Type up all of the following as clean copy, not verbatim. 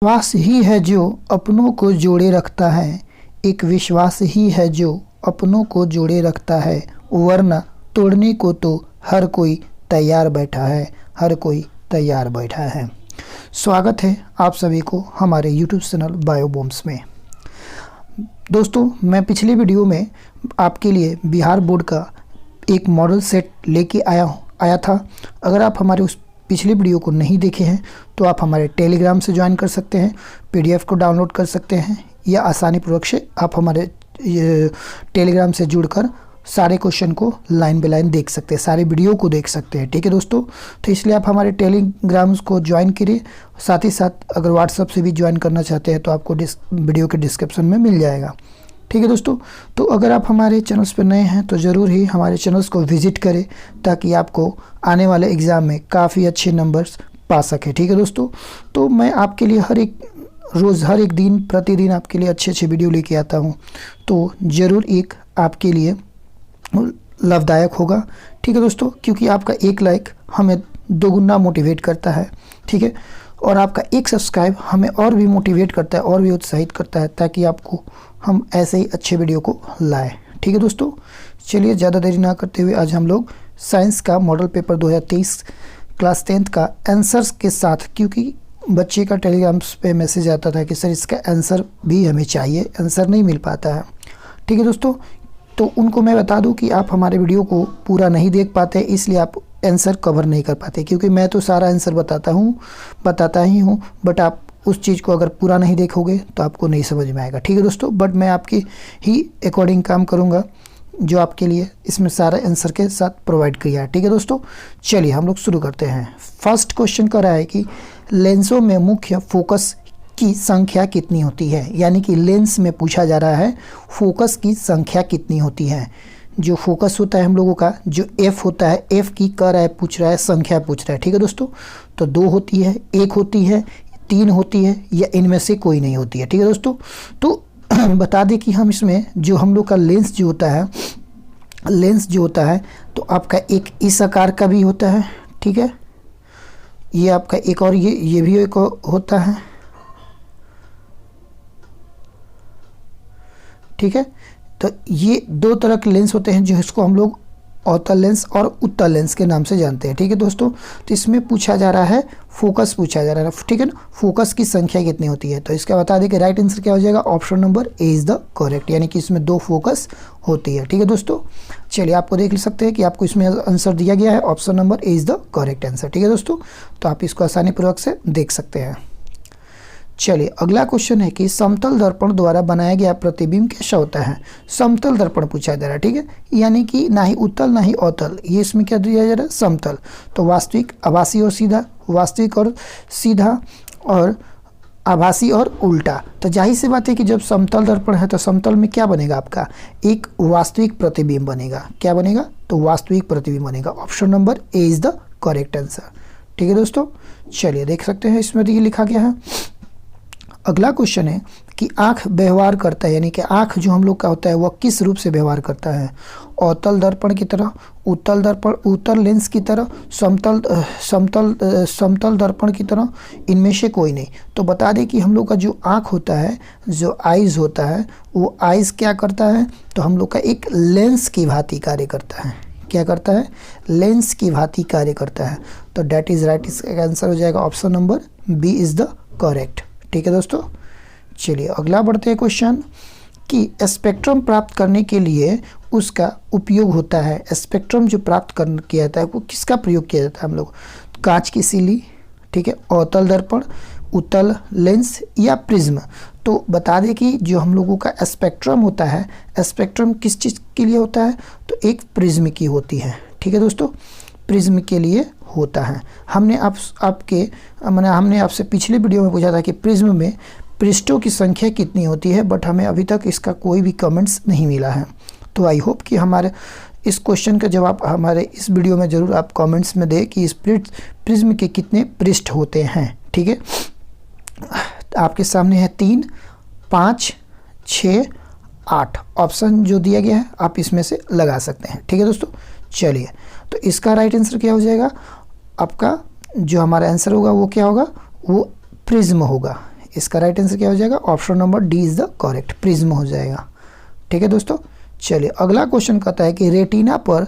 विश्वास ही है जो अपनों को जोड़े रखता है। एक विश्वास ही है जो अपनों को जोड़े रखता है, वरना तोड़ने को तो हर कोई तैयार बैठा है, हर कोई तैयार बैठा है। स्वागत है आप सभी को हमारे YouTube चैनल बायोबॉम्ब्स में। दोस्तों, मैं पिछले वीडियो में आपके लिए बिहार बोर्ड का एक मॉडल सेट लेके आया था। अगर आप हमारे उस पिछले वीडियो को नहीं देखे हैं तो आप हमारे टेलीग्राम से ज्वाइन कर सकते हैं, PDF को डाउनलोड कर सकते हैं, या आसानी पूर्वक से आप हमारे टेलीग्राम से जुड़कर सारे क्वेश्चन को लाइन बाय लाइन देख सकते हैं, सारे वीडियो को देख सकते हैं। ठीक है दोस्तों, तो इसलिए आप हमारे टेलीग्राम को ज्वाइन करिए। साथ ही साथ अगर व्हाट्सएप से भी ज्वाइन करना चाहते हैं तो आपको वीडियो के डिस्क्रिप्शन में मिल जाएगा। ठीक है दोस्तों, तो अगर आप हमारे चैनल्स पर नए हैं तो ज़रूर ही हमारे चैनल्स को विज़िट करें ताकि आपको आने वाले एग्ज़ाम में काफ़ी अच्छे नंबर्स पा सकें। ठीक है दोस्तों, तो मैं आपके लिए हर एक दिन प्रतिदिन आपके लिए अच्छे वीडियो लेके आता हूँ, तो ज़रूर एक आपके लिए लाभदायक होगा। ठीक है दोस्तों, क्योंकि आपका एक लाइक हमें दोगुना मोटिवेट करता है। ठीक है, और आपका एक सब्सक्राइब हमें और भी मोटिवेट करता है और भी उत्साहित करता है ताकि आपको हम ऐसे ही अच्छे वीडियो को लाएं। ठीक है दोस्तों, चलिए ज़्यादा देरी ना करते हुए आज हम लोग साइंस का मॉडल पेपर 2023 क्लास 10th का आंसर्स के साथ, क्योंकि बच्चे का टेलीग्राम पे मैसेज आता था कि सर इसका आंसर भी हमें चाहिए, आंसर नहीं मिल पाता है। ठीक है दोस्तों, तो उनको मैं बता दूं कि आप हमारे वीडियो को पूरा नहीं देख पाते, इसलिए आप आंसर कवर नहीं कर पाते, क्योंकि मैं तो सारा आंसर बताता ही हूँ, बट आप उस चीज़ को अगर पूरा नहीं देखोगे तो आपको नहीं समझ में आएगा। ठीक है दोस्तों, बट मैं आपकी ही अकॉर्डिंग काम करूँगा जो आपके लिए इसमें सारा आंसर के साथ प्रोवाइड किया है। ठीक है दोस्तों, चलिए हम लोग शुरू करते हैं। फर्स्ट क्वेश्चन कर रहा है कि लेंसों में मुख्य फोकस की संख्या कितनी होती है, यानी कि लेंस में पूछा जा रहा है फोकस की संख्या कितनी होती है। जो फोकस होता है हम लोगों का, जो F होता है, F की कर रहा है, पूछ रहा है, संख्या पूछ रहा है। ठीक है दोस्तों, तो 2 होती है, 1 होती है, 3 होती है, या इनमें से कोई नहीं होती है। ठीक है दोस्तों, तो बता दें कि हम इसमें जो हम लोग का लेंस जो होता है तो आपका एक इस आकार का भी होता है। ठीक है, ये आपका एक और ये भी एक होता है। ठीक है, तो ये 2 तरह के लेंस होते हैं जिसको हम लोग अवतल लेंस और उत्तल लेंस के नाम से जानते हैं। ठीक है दोस्तों, तो इसमें पूछा जा रहा है फोकस पूछा जा रहा है। ठीक है ना, फोकस की संख्या कितनी होती है, तो इसका बता दें कि राइट आंसर क्या हो जाएगा, option number A is the correct, यानी कि इसमें 2 फोकस होती है। ठीक है दोस्तों, चलिए आपको देख सकते हैं कि आपको इसमें आंसर दिया गया है, option number A is the correct answer. ठीक है दोस्तों, तो आप इसको आसानी पूर्वक से देख सकते हैं। चलिए अगला क्वेश्चन है कि समतल दर्पण द्वारा बनाया गया प्रतिबिंब कैसा होता है। समतल दर्पण पूछा जा रहा है। ठीक है, यानी कि ना ही उत्तल ना ही अवतल, ये इसमें क्या दिया जा रहा है, समतल। तो वास्तविक, आभासी और सीधा, वास्तविक और सीधा, और आभासी और उल्टा। तो जाहिर सी बात है कि जब समतल दर्पण है तो समतल में क्या बनेगा, आपका एक वास्तविक प्रतिबिंब बनेगा। क्या बनेगा, तो वास्तविक प्रतिबिंब बनेगा। Option number A is the correct answer. ठीक है दोस्तों, चलिए देख सकते हैं इसमें ये लिखा गया है। अगला क्वेश्चन है कि आँख व्यवहार करता है, यानी कि आँख जो हम लोग का होता है वह किस रूप से व्यवहार करता है। अवतल दर्पण की तरह, उत्तल दर्पण, उत्तल लेंस की तरह, समतल दर्पण की तरह, इनमें से कोई नहीं। तो बता दें कि हम लोग का जो आँख होता है, जो आइज़ होता है, वो आइज़ क्या करता है, तो हम लोग का एक लेंस की भांति कार्य करता है। क्या करता है, लेंस की भांति कार्य करता है। तो डेट इज़ राइट, इसका आंसर हो जाएगा option number B is the correct. ठीक है दोस्तों, चलिए अगला बढ़ते हैं क्वेश्चन कि स्पेक्ट्रम प्राप्त करने के लिए उसका उपयोग होता है। स्पेक्ट्रम जो प्राप्त किया जाता है वो किसका प्रयोग किया जाता है हम लोग, कांच की सिल्ली, ठीक है, अवतल दर्पण, उत्तल लेंस, या प्रिज्म। तो बता दें कि जो हम लोगों का स्पेक्ट्रम होता है, स्पेक्ट्रम किस चीज़ के लिए होता है, तो एक प्रिज्म की होती है। ठीक है दोस्तों, प्रिज्म के लिए होता है। हमने आपसे पिछले वीडियो में पूछा था कि प्रिज्म में पृष्ठों की संख्या कितनी होती है, बट हमें अभी तक इसका कोई भी कमेंट्स नहीं मिला है। तो आई होप कि हमारे इस क्वेश्चन का जवाब हमारे इस वीडियो में ज़रूर आप कमेंट्स में दें कि इस प्रिज्म के कितने पृष्ठ होते हैं। ठीक है, आपके सामने है 3, 5, 6, 8 ऑप्शन जो दिया गया है, आप इसमें से लगा सकते हैं। ठीक है दोस्तों, चलिए तो इसका राइट आंसर क्या हो जाएगा, आपका जो हमारा आंसर होगा वो क्या होगा, वो प्रिज्म होगा। इसका राइट आंसर क्या हो जाएगा, option number D is the correct, prism हो जाएगा। ठीक है दोस्तों, चलिए अगला क्वेश्चन कहता है कि रेटिना पर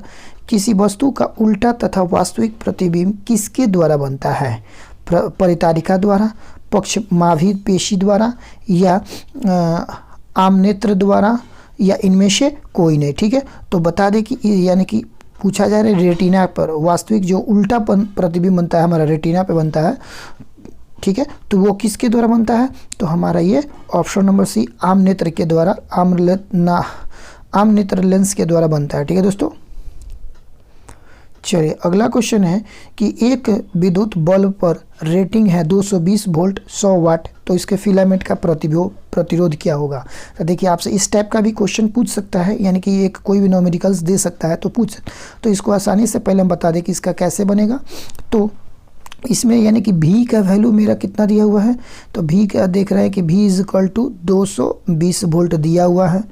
किसी वस्तु का उल्टा तथा वास्तविक प्रतिबिंब किसके द्वारा बनता है, परितारिका द्वारा, पक्षमाभि पेशी द्वारा, या आमनेत्र द्वारा, या इनमें से कोई नहीं। ठीक है, तो बता दें कि यानी कि पूछा जा रहा है रेटिना पर वास्तविक जो उल्टा प्रतिबिंब बनता है हमारा रेटिना पे बनता है। ठीक है, तो वो किसके द्वारा बनता है, तो हमारा ये ऑप्शन नंबर सी आमनेत्र के द्वारा, आमनेत्र लेंस के द्वारा बनता है। ठीक है दोस्तों, चलिए अगला क्वेश्चन है कि एक विद्युत बल्ब पर रेटिंग है 220 वोल्ट 100 वाट, तो इसके फिलामेंट का प्रतिरोध क्या होगा। तो देखिए आपसे इस टाइप का भी क्वेश्चन पूछ सकता है, यानी कि एक कोई भी न्यूमेरिकल्स दे सकता है तो इसको आसानी से पहले हम बता दें कि इसका कैसे बनेगा। तो इसमें यानी कि V का वैल्यू मेरा कितना दिया हुआ है, तो V का देख रहा है कि V is equal to 220 volt दिया हुआ है।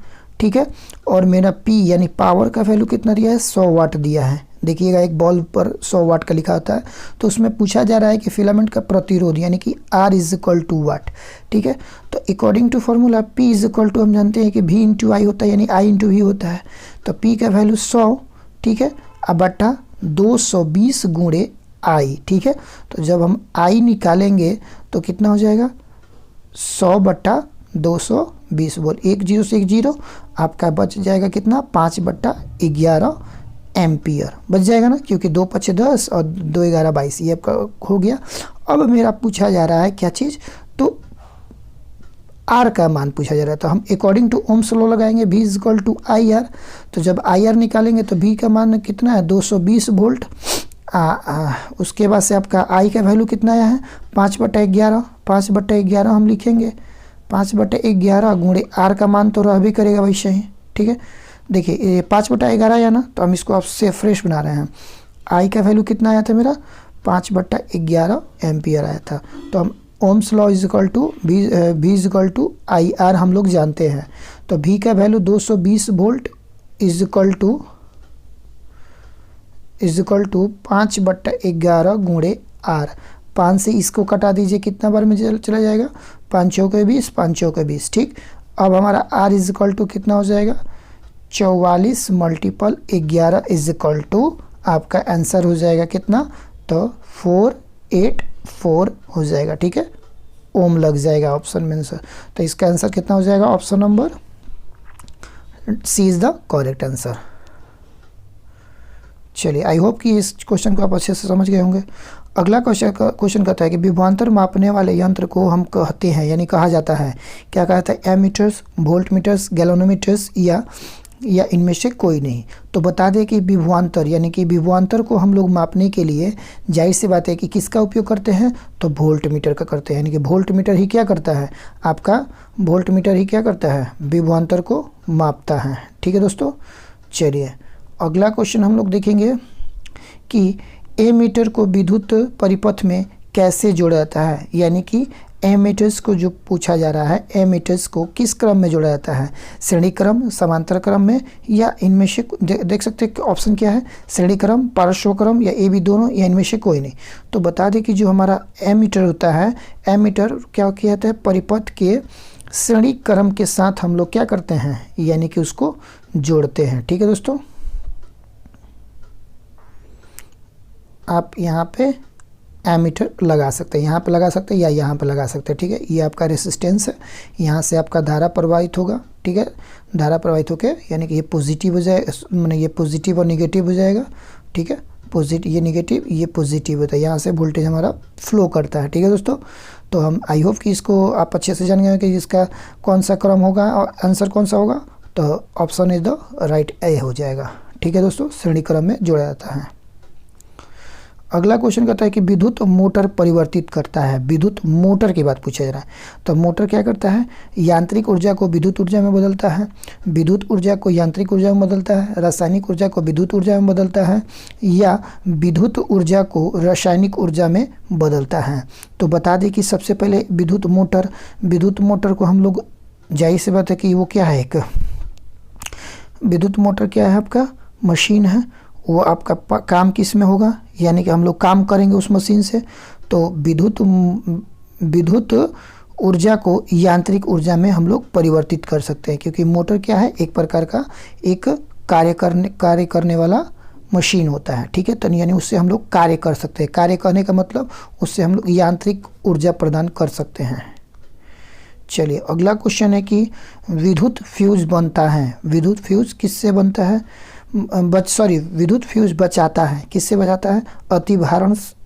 ठीक है, और मेरा P यानी पावर का वैल्यू कितना दिया है, 100 वाट दिया है। देखिएगा एक बल्ब पर 100 वाट का लिखा होता है, तो उसमें पूछा जा रहा है कि फिलामेंट का प्रतिरोध यानी कि R is equal to watt. ठीक है, तो according to formula P is equal to हम जानते हैं कि V इंटू आई होता है, यानी I इंटू V होता है। तो P का वैल्यू 100, ठीक है, अब बटा 220 गुणे I। ठीक है, तो जब हम I निकालेंगे तो कितना हो जाएगा, 100 बटा 220 बोल, 1 0 से 1 0, आपका बच जाएगा कितना, 5 बटा 11 एम्पियर बच जाएगा ना, क्योंकि 2 5 10 और 2 11 22 ये आपका हो गया। अब मेरा पूछा जा रहा है क्या चीज़, तो R का मान पूछा जा रहा है, तो हम अकॉर्डिंग टू ओम्स लॉ लगाएंगे V is equal to I R. तो जब आई आर निकालेंगे तो V का मान कितना है, 220 वोल्ट। उसके बाद से आपका I का वैल्यू कितना आया है, 5 बटा 11, 5 बटा 11 हम लिखेंगे, 5 बटा 11 गुणे R का मान तो रह भी करेगा वैसे ही। ठीक है, देखिए ये 5 बटा 11 आया ना, तो हम इसको आपसे फ्रेश बना रहे हैं। I का वैल्यू कितना आया था मेरा, 5 बटा 11 एम्पियर आया था। तो हम Ohm's law is equal to V is equal to I R हम लोग जानते हैं। तो V का value 220 volt is equal to 5 बटा 11 गुणे R। 5 से इसको कटा दीजिए, कितना बार में चला जाएगा, 5 चौके 20, 5 चौके 20। ठीक, अब हमारा R इज इक्वल टू कितना हो जाएगा, 44 मल्टीपल 11 इज इक्वल टू आपका आंसर हो जाएगा कितना, तो 484 हो जाएगा। ठीक है, ओम लग जाएगा ऑप्शन में आंसर, तो इसका आंसर कितना हो जाएगा, option number C is the correct answer. चलिए आई होप कि इस क्वेश्चन को आप अच्छे से समझ गए होंगे। अगला क्वेश्चन कहता है कि विभवांतर मापने वाले यंत्र को हम कहते हैं यानी कहा जाता है, क्या कहता है, एमीटर्स, वोल्ट मीटर्स, गैल्वेनोमीटर्स, या इनमें से कोई नहीं। तो बता दें कि विभवांतर यानी कि विभवांतर को हम लोग मापने के लिए जाहिर सी बात है कि किसका उपयोग करते हैं, तो वोल्ट मीटर का करते हैं। यानी कि वोल्ट मीटर ही क्या करता है, आपका वोल्ट मीटर ही क्या करता है, विभवांतर को मापता है। ठीक है दोस्तों, चलिए अगला क्वेश्चन हम लोग देखेंगे कि एमीटर को विद्युत परिपथ में कैसे जोड़ा जाता है। यानी कि एमीटर्स को जो पूछा जा रहा है, एमीटर्स को किस क्रम में जोड़ा जाता है, श्रेणी क्रम, समांतर क्रम में, या इनमें से देख सकते हैं ऑप्शन क्या है, श्रेणी क्रम, पार्श्व क्रम, या ए बी दोनों, या इनमें से कोई नहीं। तो बता दें कि जो हमारा एमीटर होता है, एमीटर क्या कहता है, परिपथ के श्रेणी क्रम के साथ हम लोग क्या करते हैं, यानी कि उसको जोड़ते हैं। ठीक है दोस्तों, आप यहाँ पे एमीटर लगा सकते हैं, यहाँ पे लगा सकते हैं या यहाँ पे लगा सकते हैं। ठीक है, ये आपका रेसिस्टेंस है, यहाँ से आपका धारा प्रवाहित होगा। ठीक है, धारा प्रवाहित होकर यानी कि ये पॉजिटिव हो जाएगा, मैंने ये पॉजिटिव और निगेटिव हो जाएगा। ठीक है, पॉजिटिव ये निगेटिव ये पॉजिटिव होता है, यहाँ से वोल्टेज हमारा फ्लो करता है। ठीक है दोस्तों, तो हम आई होप कि इसको आप अच्छे से जान गए कि इसका कौन सा क्रम होगा और आंसर कौन सा होगा, तो ऑप्शन इज द राइट ए हो जाएगा। ठीक है दोस्तों, श्रेणी क्रम में जोड़ा जाता है। अगला क्वेश्चन कहता है कि विद्युत मोटर परिवर्तित करता है। विद्युत मोटर की बात पूछा जा रहा है, तो मोटर क्या करता है, यांत्रिक ऊर्जा को विद्युत ऊर्जा में बदलता है, विद्युत ऊर्जा को यांत्रिक ऊर्जा में बदलता है, रासायनिक ऊर्जा को विद्युत ऊर्जा में बदलता है, या विद्युत ऊर्जा को रासायनिक ऊर्जा में बदलता है। तो बता दें कि सबसे पहले विद्युत मोटर को हम लोग जाहिर सी बात है कि वो क्या है, एक विद्युत मोटर क्या है, आपका मशीन है। वो आपका काम किस में होगा, यानी कि हम लोग काम करेंगे उस मशीन से। तो विद्युत ऊर्जा को यांत्रिक ऊर्जा में हम लोग परिवर्तित कर सकते हैं, क्योंकि मोटर क्या है, एक प्रकार का एक कार्य करने वाला मशीन होता है, ठीक है। तो यानी उससे हम लोग कार्य कर सकते हैं। कार्य करने का मतलब उससे हम लोग यांत्रिक ऊर्जा प्रदान कर सकते हैं। चलिए अगला क्वेश्चन है कि विद्युत फ्यूज बनता है, विद्युत फ्यूज किससे बनता है, विद्युत फ्यूज बचाता है, किससे बचाता है,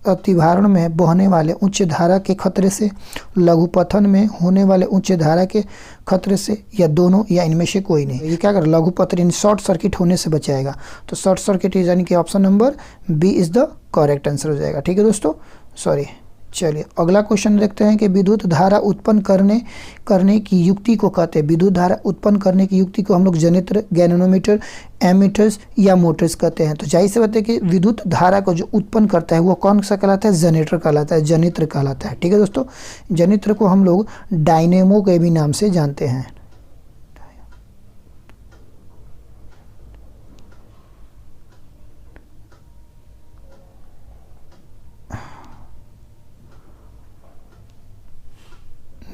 अतिभारण में बहने वाले उच्च धारा के खतरे से, लघुपथन में होने वाले उच्च धारा के खतरे से, या दोनों, या इनमें से कोई नहीं। ये क्या कर, लघुपथन इन शॉर्ट सर्किट होने से बचाएगा। तो शॉर्ट सर्किट यानी कि option number B is the correct answer हो जाएगा, ठीक है दोस्तों, सॉरी। चलिए अगला क्वेश्चन देखते हैं कि विद्युत धारा उत्पन्न करने की युक्ति को कहते हैं, विद्युत धारा उत्पन्न करने की युक्ति को हम लोग जनित्र, गैल्वेनोमीटर, एमीटर्स या मोटर्स कहते हैं। तो जाहिर सी बात है कि विद्युत धारा को जो उत्पन्न करता है वो कौन सा कहलाता है, जनरेटर कहलाता है, जनित्र कहलाता है, ठीक है दोस्तों। जनित्र को हम लोग डायनेमो के भी नाम से जानते हैं।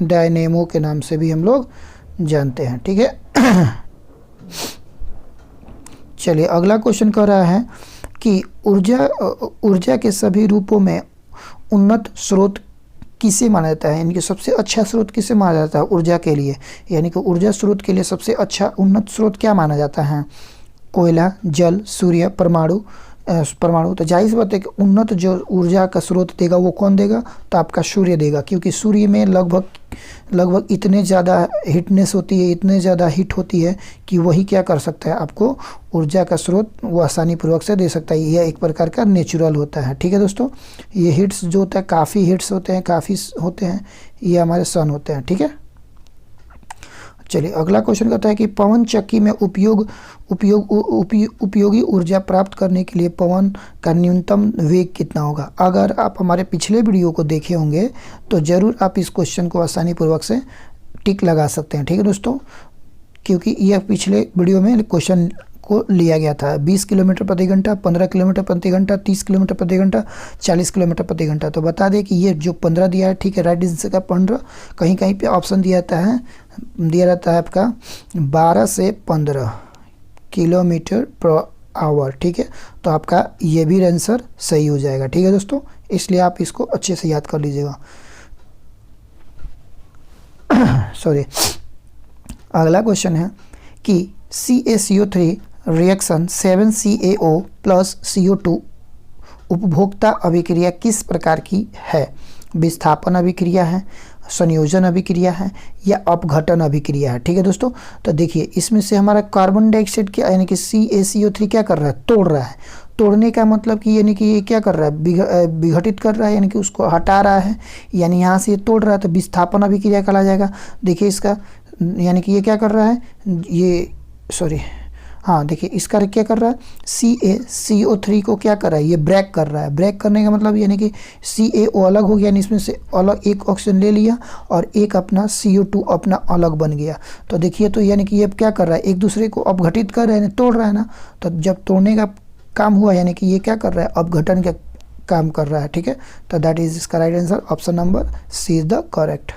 डायनेमो के नाम से भी हम लोग जानते हैं, ठीक है। चलिए अगला क्वेश्चन कह रहा है कि ऊर्जा के सभी रूपों में उन्नत स्रोत किसे माना जाता है, यानी कि सबसे अच्छा स्रोत किसे माना जाता है ऊर्जा के लिए, यानी कि ऊर्जा स्रोत के लिए सबसे अच्छा उन्नत स्रोत क्या माना जाता है, कोयला, जल, सूर्य, परमाणु। तो जाहिर सी बात है कि उन्नत जो ऊर्जा का स्रोत देगा वो कौन देगा, तो आपका सूर्य देगा, क्योंकि सूर्य में लगभग इतने ज़्यादा हीटनेस होती है, इतने ज़्यादा हीट होती है कि वही क्या कर सकता है, आपको ऊर्जा का स्रोत वो आसानी पूर्वक से दे सकता है। यह एक प्रकार का नेचुरल होता है, ठीक है दोस्तों। ये हीट्स जो होता है काफ़ी हीट्स होते हैं, ये हमारे सन होते हैं, ठीक है। चलिए अगला क्वेश्चन कहता है कि पवन चक्की में उपयोगी ऊर्जा प्राप्त करने के लिए पवन का न्यूनतम वेग कितना होगा। अगर आप हमारे पिछले वीडियो को देखे होंगे तो ज़रूर आप इस क्वेश्चन को आसानी पूर्वक से टिक लगा सकते हैं, ठीक है दोस्तों, क्योंकि यह पिछले वीडियो में क्वेश्चन को लिया गया था। 20 किलोमीटर प्रति घंटा, 15 किलोमीटर प्रति घंटा, 30 किलोमीटर प्रति घंटा, 40 किलोमीटर प्रति घंटा। तो बता दें कि ये जो 15 दिया है, ठीक है, राइट आंसर का 15, कहीं कहीं पे ऑप्शन दिया रहता है आपका 12 से 15 किलोमीटर पर आवर, ठीक है। तो आपका ये भी आंसर सही हो जाएगा, ठीक है दोस्तों, इसलिए आप इसको अच्छे से याद कर लीजिएगा। सॉरी। अगला क्वेश्चन है कि CaCO3 reaction 7CaO plus CO2 उपभोक्ता अभिक्रिया किस प्रकार की है, विस्थापन अभिक्रिया है, संयोजन अभिक्रिया है, या अपघटन अभिक्रिया है, ठीक है दोस्तों। तो देखिए इसमें से हमारा कार्बन डाइऑक्साइड क्या यानी कि CaCO3 क्या कर रहा है, तोड़ रहा है। तोड़ने का मतलब कि यानी कि ये क्या कर रहा है, विघटित कर रहा है, यानी कि उसको हटा रहा है, यानी यहाँ से ये तोड़ रहा है, तो विस्थापन अभिक्रिया कहा जाएगा। देखिए इसका यानी कि ये क्या कर रहा है, ये सॉरी हाँ देखिए इसका क्या कर रहा है, CaCO3 को क्या कर रहा है, ये ब्रेक कर रहा है। ब्रेक करने का मतलब यानी कि CaO अलग हो गया, यानी इसमें से अलग एक ऑक्सीजन ले लिया और एक अपना CO2 अपना अलग बन गया। तो देखिए तो यानी कि ये क्या कर रहा है, एक दूसरे को अपघटित कर रहा है, तोड़ रहा है ना। तो जब तोड़ने का काम हुआ यानी कि ये क्या कर रहा है, अपघटन का काम कर रहा है, ठीक है। तो दैट इज इसका right answer, option number C is the correct.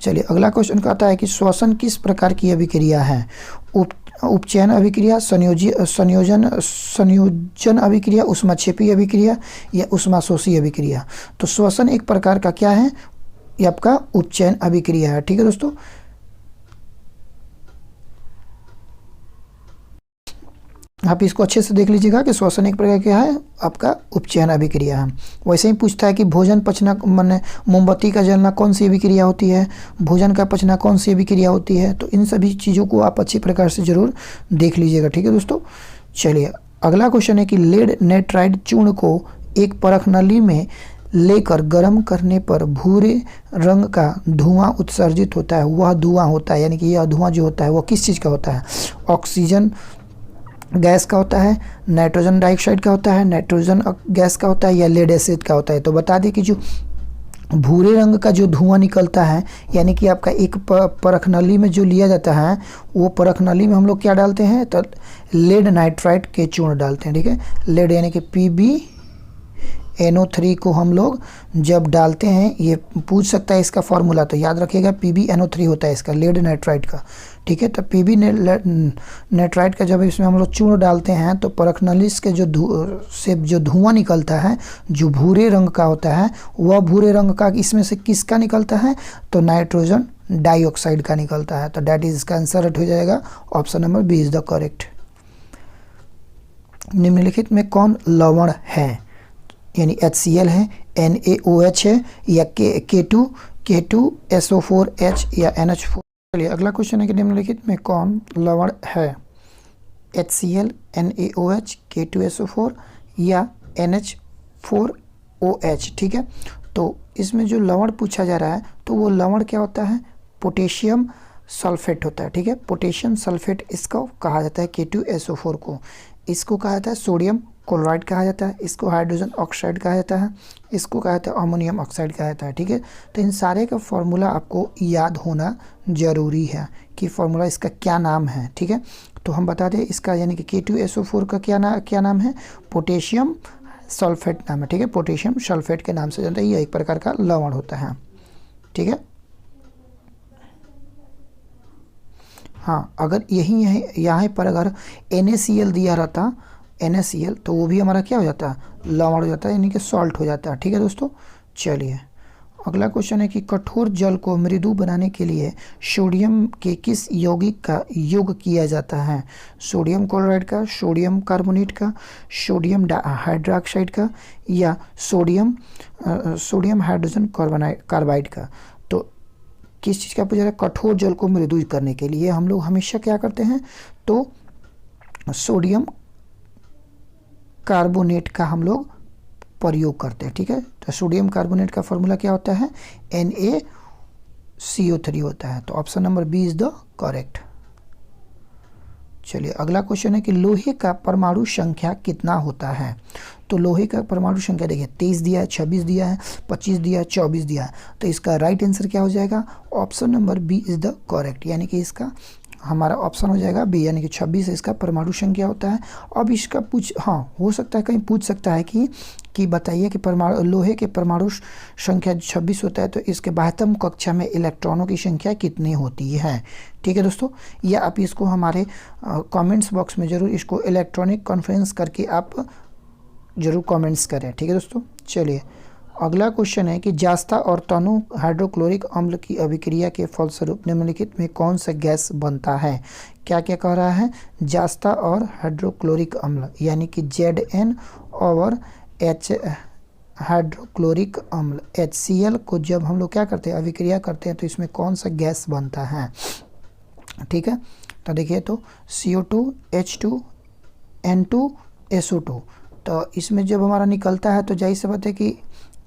चलिए अगला क्वेश्चन कहता है कि श्वसन किस प्रकार की अभिक्रिया है, उपचयन अभिक्रिया, संयोजन अभिक्रिया, ऊष्माक्षेपी अभिक्रिया, या ऊष्माशोषी अभिक्रिया। तो श्वसन एक प्रकार का क्या है, ये आपका उपचयन अभिक्रिया है, ठीक है दोस्तों। आप इसको अच्छे से देख लीजिएगा कि श्वसन एक प्रकार क्या है, आपका उपचयन अभिक्रिया है। वैसे ही पूछता है कि भोजन पचना माने मोमबत्ती का जलना कौन सी अभिक्रिया होती है, भोजन का पचना कौन सी अभिक्रिया होती है। तो इन सभी चीज़ों को आप अच्छी प्रकार से जरूर देख लीजिएगा, ठीक है दोस्तों। चलिए अगला क्वेश्चन है कि लेड नाइट्राइड चूर्ण को एक परख नली में लेकर गर्म करने पर भूरे रंग का धुआं उत्सर्जित होता है। वह धुआं होता है यानी कि यह धुआं जो होता है वो किस चीज़ का होता है, ऑक्सीजन गैस का होता है, नाइट्रोजन डाइऑक्साइड का होता है, नाइट्रोजन गैस का होता है, या लेड एसिड का होता है। तो बता दें कि जो भूरे रंग का जो धुआं निकलता है यानी कि आपका एक परख नली में जो लिया जाता है, वो परख नली में हम लोग क्या डालते हैं, तो लेड नाइट्राइड के चूर्ण डालते हैं, ठीक है। लेड यानी कि NO3 को हम लोग जब डालते हैं, ये पूछ सकता है इसका फॉर्मूला, तो याद रखिएगा PbNO3 होता है इसका, लेड नाइट्राइड का। ठीक है, तो PB नाइट्राइड का जब इसमें हम लोग चूर्ण डालते हैं तो परखनलिस के जो धुआं निकलता है, जो भूरे रंग का होता है, वह भूरे रंग का इसमें से किसका निकलता है, तो नाइट्रोजन डाइऑक्साइड का निकलता है। तो डैट इज इसका आंसर हो जाएगा option number B is the correct. निम्नलिखित में कौन लवण है, यानी HCl है, NaOH है, या K2SO4H या NH4। चलिए अगला क्वेश्चन है कि निम्नलिखित में कौन लवण है, HCl, NaOH, K2SO4 या NH4OH। ठीक है, तो इसमें जो लवण पूछा जा रहा है तो वो लवण क्या होता है, पोटेशियम सल्फेट होता है। ठीक है, पोटेशियम सल्फेट इसको कहा जाता है, K2SO4 को इसको कहा जाता है सोडियम क्लोराइड कहा जाता है, इसको हाइड्रोजन ऑक्साइड कहा जाता है, इसको कहा जाता है अमोनियम ऑक्साइड कहा जाता है। ठीक है, तो इन सारे का फॉर्मूला आपको याद होना ज़रूरी है कि फॉर्मूला इसका क्या नाम है। ठीक है, तो हम बता दें इसका, यानी कि K2SO4 का क्या नाम है, पोटेशियम सल्फेट नाम है। ठीक है, पोटेशियम सल्फेट के नाम से जानते हैं, यह एक प्रकार का लवण होता है। ठीक है, हाँ, अगर यहाँ पर अगर NaCl दिया रहता, NaCl, तो वो भी हमारा क्या हो जाता है, लवण हो जाता है, यानी कि सॉल्ट हो जाता है। ठीक है दोस्तों, चलिए अगला क्वेश्चन है कि कठोर जल को मृदु बनाने के लिए सोडियम के किस यौगिक का योग किया जाता है, सोडियम क्लोराइड का, सोडियम कार्बोनेट का, सोडियम हाइड्रोक्साइड का, या सोडियम हाइड्रोजन कार्बाइड का। तो किस चीज़ का पूछा है, कठोर जल को मृदु करने के लिए हम लोग हमेशा क्या करते हैं, तो सोडियम कार्बोनेट का हम लोग प्रयोग करते हैं। ठीक है, तो सोडियम कार्बोनेट का फॉर्मूला क्या होता है, NaCO3 होता है। तो option number B is the correct. चलिए अगला क्वेश्चन है कि लोहे का परमाणु संख्या कितना होता है। तो लोहे का परमाणु संख्या देखिए 23 दिया है, 26 दिया है, 25 दिया है, 24 दिया है। तो इसका राइट आंसर क्या हो जाएगा, option number B is the correct, यानी कि इसका हमारा ऑप्शन हो जाएगा बी, यानी कि 26 इसका परमाणु संख्या होता है। अब इसका हो सकता है कहीं पूछ सकता है कि बताइए कि लोहे के परमाणु संख्या 26 होता है, तो इसके बाह्यतम कक्षा में इलेक्ट्रॉनों की संख्या कितनी होती है। ठीक है दोस्तों, या आप इसको हमारे कमेंट्स बॉक्स में ज़रूर इसको इलेक्ट्रॉनिक कॉन्फ्रेंस करके आप ज़रूर कमेंट्स करें। ठीक है दोस्तों, चलिए अगला क्वेश्चन है कि जास्ता और तनु हाइड्रोक्लोरिक अम्ल की अभिक्रिया के फलस्वरूप निम्नलिखित में कौन सा गैस बनता है। क्या क्या कह रहा है, जास्ता और हाइड्रोक्लोरिक अम्ल, यानी कि Zn और H हाइड्रोक्लोरिक अम्ल HCl को जब हम लोग क्या करते हैं, अभिक्रिया करते हैं, तो इसमें कौन सा गैस बनता है। ठीक है, तो देखिए तो CO2 H2 N2 SO2। तो इसमें जब हमारा निकलता है तो जाहिर सी बात है कि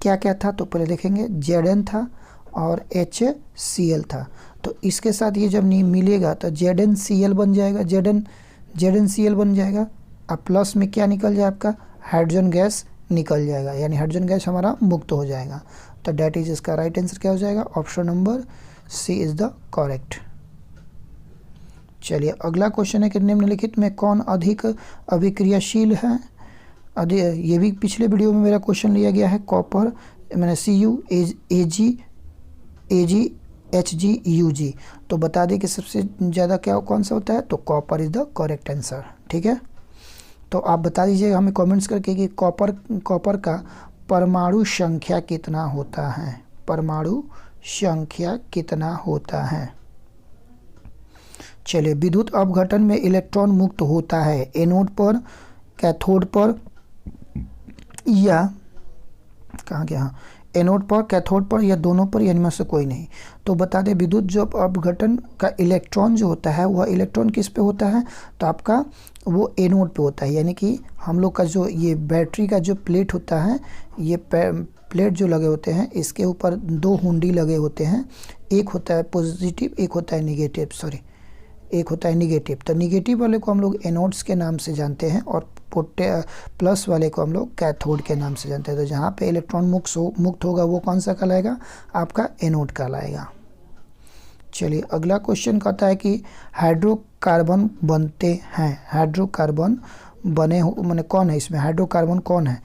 क्या क्या था, तो पहले देखेंगे Zn था और HCl था। तो इसके साथ ये जब नहीं मिलेगा तो ZnCl बन जाएगा, ZnCl बन जाएगा। अब प्लस में क्या निकल जाए, आपका हाइड्रोजन गैस निकल जाएगा, यानी हाइड्रोजन गैस हमारा मुक्त हो जाएगा। तो डैट इज इसका राइट आंसर क्या हो जाएगा, option number C is the correct. चलिए अगला क्वेश्चन है कि निम्नलिखित में कौन अधिक अभिक्रियाशील है। ये भी पिछले वीडियो में मेरा क्वेश्चन लिया गया है, कॉपर मैंने CuAgHgUg। तो बता दें कि सबसे ज़्यादा क्या कौन सा होता है, तो copper is the correct answer. ठीक है, तो आप बता दीजिएगा हमें कमेंट्स करके कि कॉपर का परमाणु संख्या कितना होता है, परमाणु संख्या कितना होता है। चलिए विद्युत अपघटन में इलेक्ट्रॉन मुक्त होता है एनोड पर, कैथोड पर, या कहाँ गया, हाँ एनोड पर, कैथोड पर, या दोनों पर, या इनमें से कोई नहीं। तो बता दें विद्युत जो अपघटन का इलेक्ट्रॉन जो होता है वह इलेक्ट्रॉन किस पे होता है, तो आपका वो एनोड पे होता है। यानी कि हम लोग का जो ये बैटरी का जो प्लेट होता है, ये प्लेट जो लगे होते हैं इसके ऊपर दो हुंडी लगे होते हैं, एक होता है पॉजिटिव, एक होता है निगेटिव, एक होता है निगेटिव। तो निगेटिव वाले को हम लोग एनोड्स के नाम से जानते हैं और प्लस वाले को हम लोग कैथोड के नाम से जानते हैं। तो जहाँ पे इलेक्ट्रॉन मुक्त होगा वो कौन सा कहलाएगा, आपका एनोड कहलाएगा। चलिए अगला क्वेश्चन कहता है कि हाइड्रोकार्बन बनते हैं, हाइड्रोकार्बन बने माने कौन है इसमें, हाइड्रोकार्बन कौन है,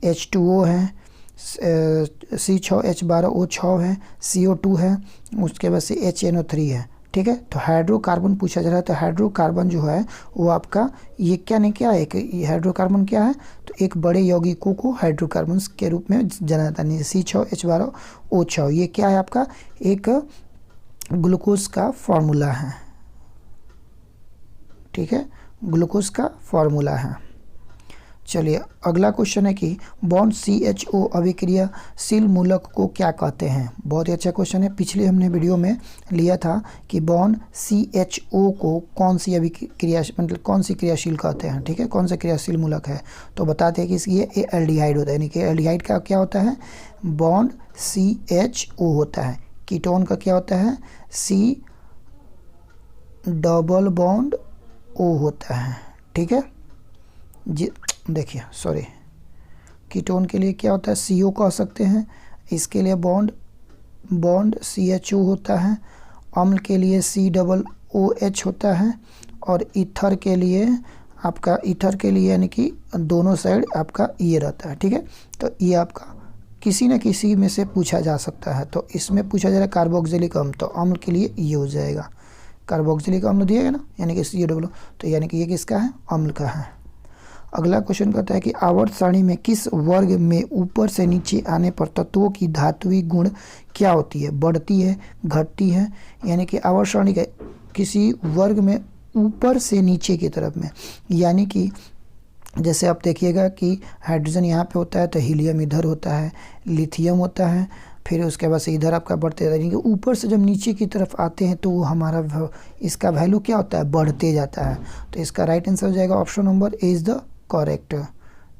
H2O है, C6H12O6 है, CO2 है, उसके बाद से HNO3 है। ठीक है, तो हाइड्रोकार्बन पूछा जा रहा है। तो हाइड्रोकार्बन जो है वो आपका ये क्या नहीं क्या है, एक हाइड्रोकार्बन क्या है, तो एक बड़े यौगिकों को हाइड्रोकार्बन के रूप में जाना जाता है। C6H12O6 ये क्या है आपका, एक ग्लूकोज का फॉर्मूला है। ठीक है, ग्लूकोज का फॉर्मूला है। चलिए अगला क्वेश्चन है कि बॉन्ड CHO अभिक्रियाशील मूलक को क्या कहते हैं। बहुत ही अच्छा क्वेश्चन है। पिछले हमने वीडियो में लिया था कि बॉन्ड CHO को कौन सी अभिक्रिया मतलब कौन सी क्रियाशील कहते हैं। ठीक है, कौन सा क्रियाशील मूलक है, तो बताते हैं कि ये एल्डिहाइड होता है। यानी कि एल्डिहाइड का क्या होता है, बॉन्ड CHO होता है। कीटोन का क्या होता है, C डबल बॉन्ड O होता है। ठीक है जी, देखिए सॉरी, कीटोन के लिए क्या होता है, CO कह सकते हैं। इसके लिए बॉन्ड CHO होता है। अम्ल के लिए COOH होता है। और ईथर के लिए यानी कि दोनों साइड आपका ये रहता है। ठीक है, तो ये आपका किसी न किसी में से पूछा जा सकता है। तो इसमें पूछा जा रहा है कार्बोक्सिलिक अम्ल, तो अम्ल के लिए ये हो जाएगा, कार्बोक्सिलिक अम्ल दिएगा ना, यानी कि CO, तो यानी कि ये किसका है, अम्ल का है। अगला क्वेश्चन कहता है कि आवर्त सारणी में किस वर्ग में ऊपर से नीचे आने पर तत्वों की धात्विक गुण क्या होती है, बढ़ती है, घटती है। यानी कि आवर्त सारणी के किसी वर्ग में ऊपर से नीचे की तरफ में, यानी कि जैसे आप देखिएगा कि हाइड्रोजन यहाँ पे होता है तो हीलियम इधर होता है, लिथियम होता है, फिर उसके बाद से इधर आपका बढ़ते जाता है। यानी कि ऊपर से जब नीचे की तरफ आते हैं तो वो हमारा इसका वैल्यू क्या होता है, बढ़ते जाता है। तो इसका राइट आंसर हो जाएगा option number A is the correct.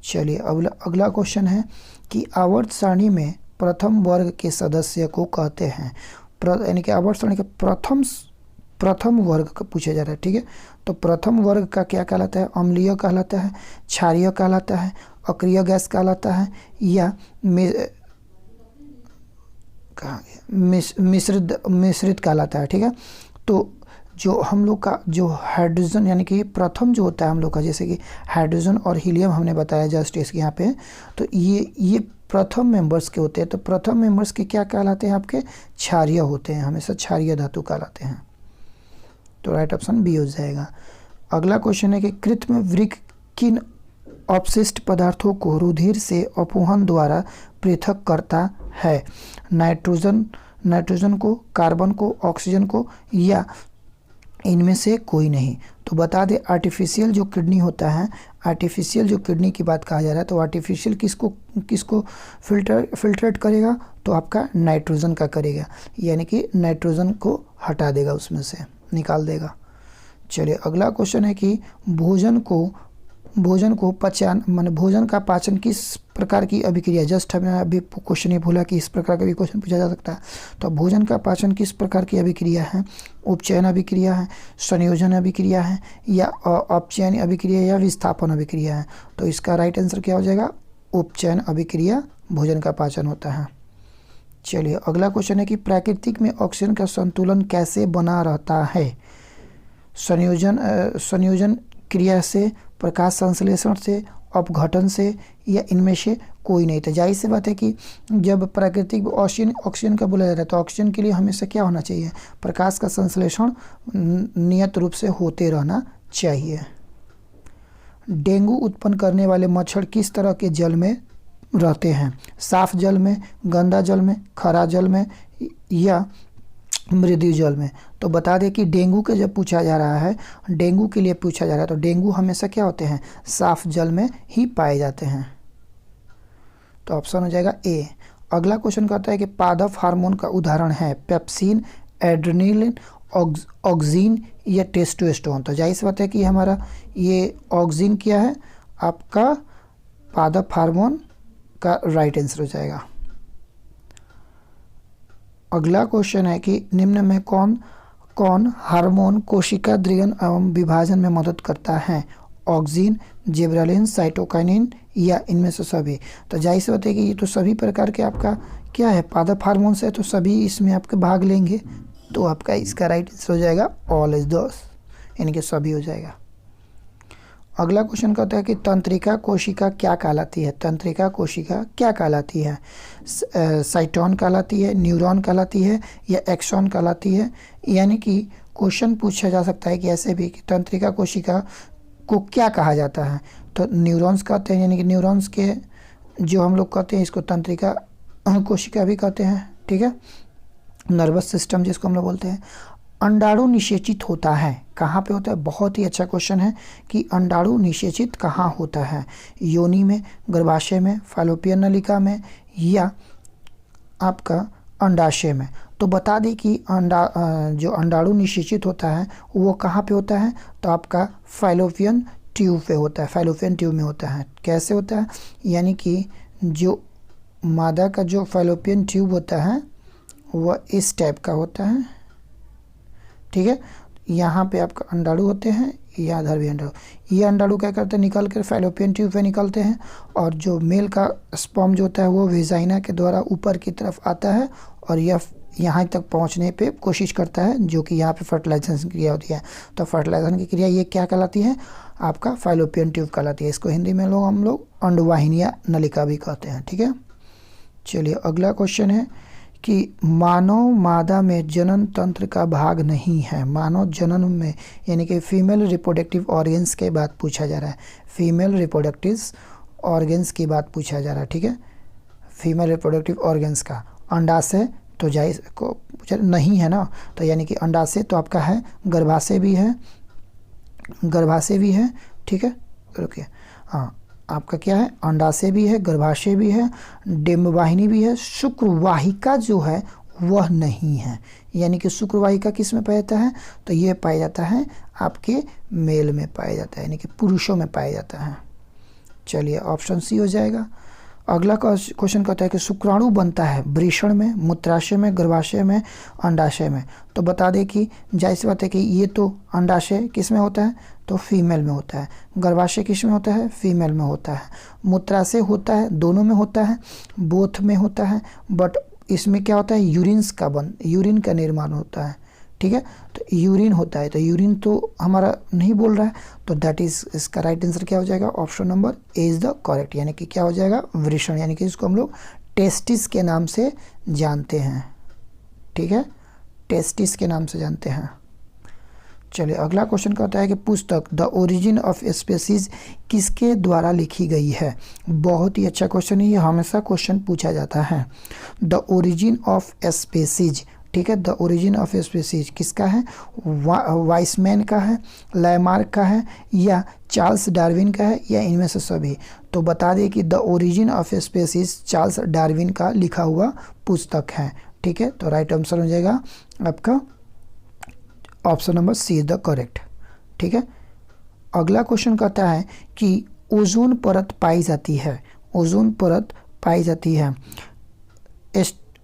चलिए अगला क्वेश्चन है कि आवर्त सारणी में प्रथम वर्ग के सदस्य को कहते हैं। यानी कि आवर्त सारणी के प्रथम वर्ग का पूछा जा रहा है। ठीक है, तो प्रथम वर्ग का क्या कहलाता है, अम्लीय कहलाता है, क्षारीय कहलाता है, अक्रिय गैस कहलाता है, या मिश्रित कहलाता है। ठीक है, तो जो हम लोग का जो हाइड्रोजन यानी कि प्रथम जो होता है हम लोग का, जैसे कि हाइड्रोजन और हीलियम हमने बताया जस्ट इसके यहाँ पे, तो ये प्रथम मेंबर्स के होते हैं। तो प्रथम मेंबर्स के क्या कहलाते हैं, आपके क्षारीय होते हैं, हमेशा क्षारीय धातु कहलाते हैं। तो राइट ऑप्शन बी हो जाएगा। अगला क्वेश्चन है कि कृत्रिम वृक्क किन अपशिष्ट पदार्थों को रुधिर से अपवहन द्वारा पृथक करता है, नाइट्रोजन को, कार्बन को, ऑक्सीजन को, या इनमें से कोई नहीं। तो बता दें आर्टिफिशियल जो किडनी होता है, आर्टिफिशियल जो किडनी की बात कहा जा रहा है, तो आर्टिफिशियल किसको फिल्ट्रेट करेगा, तो आपका नाइट्रोजन का करेगा। यानी कि नाइट्रोजन को हटा देगा, उसमें से निकाल देगा। चलिए अगला क्वेश्चन है कि भोजन का पाचन किस प्रकार की अभिक्रिया, जस्ट हमें अभी क्वेश्चन ये भूला कि इस प्रकार का भी क्वेश्चन पूछा जा सकता है। तो भोजन का पाचन किस प्रकार की अभिक्रिया है, उपचयन अभिक्रिया है, संयोजन अभिक्रिया है, या अपचयन अभिक्रिया, या विस्थापन अभिक्रिया है। तो इसका राइट आंसर क्या हो जाएगा, उपचयन अभिक्रिया भोजन का पाचन होता है। चलिए अगला क्वेश्चन है कि प्राकृतिक में ऑक्सीजन का संतुलन कैसे बना रहता है, संयोजन क्रिया से, प्रकाश संश्लेषण से, अपघटन से, या इनमें से कोई नहीं। तो जाहिर सी बात है कि जब प्राकृतिक ऑक्सीजन का बोला जा रहा है तो ऑक्सीजन के लिए हमेशा क्या होना चाहिए, प्रकाश का संश्लेषण नियत रूप से होते रहना चाहिए। डेंगू उत्पन्न करने वाले मच्छर किस तरह के जल में रहते हैं, साफ जल में, गंदा जल में, खरा जल में, या मृदु जल में। तो बता दें कि डेंगू के जब पूछा जा रहा है, डेंगू के लिए पूछा जा रहा है, तो डेंगू हमेशा क्या होते हैं, साफ जल में ही पाए जाते हैं। तो ऑप्शन हो जाएगा ए। अगला क्वेश्चन कहता है कि पादप हार्मोन का उदाहरण है पेप्सिन, एड्रेनलिन, ऑक्सिन, या टेस्टोस्टेरोन। तो जाहिर सी बात है कि हमारा ये ऑक्सिन क्या है, आपका पादप हार्मोन का राइट आंसर हो जाएगा। अगला क्वेश्चन है कि निम्न में कौन हार्मोन कोशिका द्विगुण एवं विभाजन में मदद करता है, ऑक्सिन, जिबरेलिन, साइटोकाइनिन, या इनमें से सभी। तो जाहिर सी बात है कि ये तो सभी प्रकार के आपका क्या है, पादप हार्मोन से, तो सभी इसमें आपके भाग लेंगे। तो आपका इसका राइट आंसर हो जाएगा ऑल इज दोस, यानी कि सभी हो जाएगा। अगला क्वेश्चन कहता है कि तंत्रिका कोशिका क्या कहलाती है? तंत्रिका कोशिका क्या कहलाती है? साइटोन कहलाती है, न्यूरॉन कहलाती है, या एक्सॉन कहलाती है? यानी कि क्वेश्चन पूछा जा सकता है कि ऐसे भी कि तंत्रिका कोशिका को क्या कहा जाता है? तो न्यूरॉन्स कहते हैं, यानी कि न्यूरॉन्स के जो हम लोग कहते हैं इसको तंत्रिका कोशिका भी कहते हैं, ठीक है। नर्वस सिस्टम जिसको हम लोग बोलते हैं। अंडाणु निषेचित होता है, कहाँ पे होता है? बहुत ही अच्छा क्वेश्चन है कि अंडाणु निषेचित कहाँ होता है? योनि में, गर्भाशय में, फैलोपियन नलिका में, या आपका अंडाशय में। तो बता दें कि जो अंडाणु निषेचित होता है वो कहाँ पे होता है? तो आपका फैलोपियन ट्यूब पे होता है, फैलोपियन ट्यूब में होता है। कैसे होता है? यानी कि जो मादा का जो फैलोपियन ट्यूब होता है वह इस टाइप का होता है, ठीक है। यहाँ पे आपका अंडाणु होते हैं, या इधर भी अंडाणु। ये अंडाणु क्या करते हैं? निकल कर फैलोपियन ट्यूब पे निकलते हैं, और जो मेल का स्पर्म जो होता है वो वेजाइना के द्वारा ऊपर की तरफ आता है, और यह यहाँ तक पहुँचने पे कोशिश करता है, जो कि यहाँ पे फर्टिलाइजेशन की क्रिया होती है। तो फर्टिलाइजेशन की क्रिया ये क्या कहलाती है? आपका फैलोपियन ट्यूब कहलाती है। इसको हिंदी में हम लोग अंडवाहिनी या नलिका भी कहते हैं, ठीक है। चलिए अगला क्वेश्चन है कि मानव मादा में जनन तंत्र का भाग नहीं है। मानव जनन में, यानी कि फीमेल रिप्रोडक्टिव ऑर्गन्स के बात पूछा जा रहा है। फीमेल रिप्रोडक्टिव ऑर्गन्स की बात पूछा जा रहा है, ठीक है। फीमेल रिप्रोडक्टिव ऑर्गन्स का अंडाशय तो जायज़ को नहीं है ना, तो यानी कि अंडाशय तो आपका है, गर्भाशय भी है, गर्भाशय भी है, ठीक है। रुकिए, हाँ आपका क्या है? अंडाशय भी है, गर्भाशय भी है, डिंबवाहिनी भी है, शुक्रवाहिका जो है वह नहीं है। यानी कि शुक्रवाहिका किस में पाया जाता है? तो ये पाया जाता है आपके मेल में पाया जाता है, यानी कि पुरुषों में पाया जाता है। चलिए ऑप्शन सी हो जाएगा। अगला क्वेश्चन कहता है कि शुक्राणु बनता है वृषण में, मूत्राशय में, गर्भाशय में, अंडाशय में। तो बता दें कि जाहिर सी बात है कि ये तो अंडाशय किस में होता है? तो फीमेल में होता है। गर्भाशय किस में होता है? फीमेल में होता है। मूत्राशय होता है, दोनों में होता है, बोथ में होता है, बट इसमें क्या होता है? यूरिन का निर्माण होता है, ठीक है। तो यूरिन होता है, तो यूरिन तो हमारा नहीं बोल रहा है, तो दैट इज इसका राइट आंसर क्या हो जाएगा? Option number A is the correct, यानी कि क्या हो जाएगा? वृषण, यानी कि इसको हम लोग टेस्टिस के नाम से जानते हैं, ठीक है, टेस्टिस के नाम से जानते हैं। चलिए अगला क्वेश्चन कहता है कि पुस्तक द ओरिजिन ऑफ स्पीसीज किसके द्वारा लिखी गई है? बहुत ही अच्छा क्वेश्चन है, ये हमेशा क्वेश्चन पूछा जाता है। द ओरिजिन ऑफ स्पीसीज, ठीक है, द ओरिजिन ऑफ स्पीसीज किसका है? वाइसमैन का है, लैमार्क का है, या चार्ल्स डार्विन का है, या इनमें से सभी? तो बता दें कि the origin of species Charles Darwin का लिखा हुआ पुस्तक है, ठीक है। तो राइट आंसर हो जाएगा आपका option number C is the correct, ठीक है। अगला क्वेश्चन कहता है कि ओजोन परत पाई जाती है, ओजोन परत पाई जाती है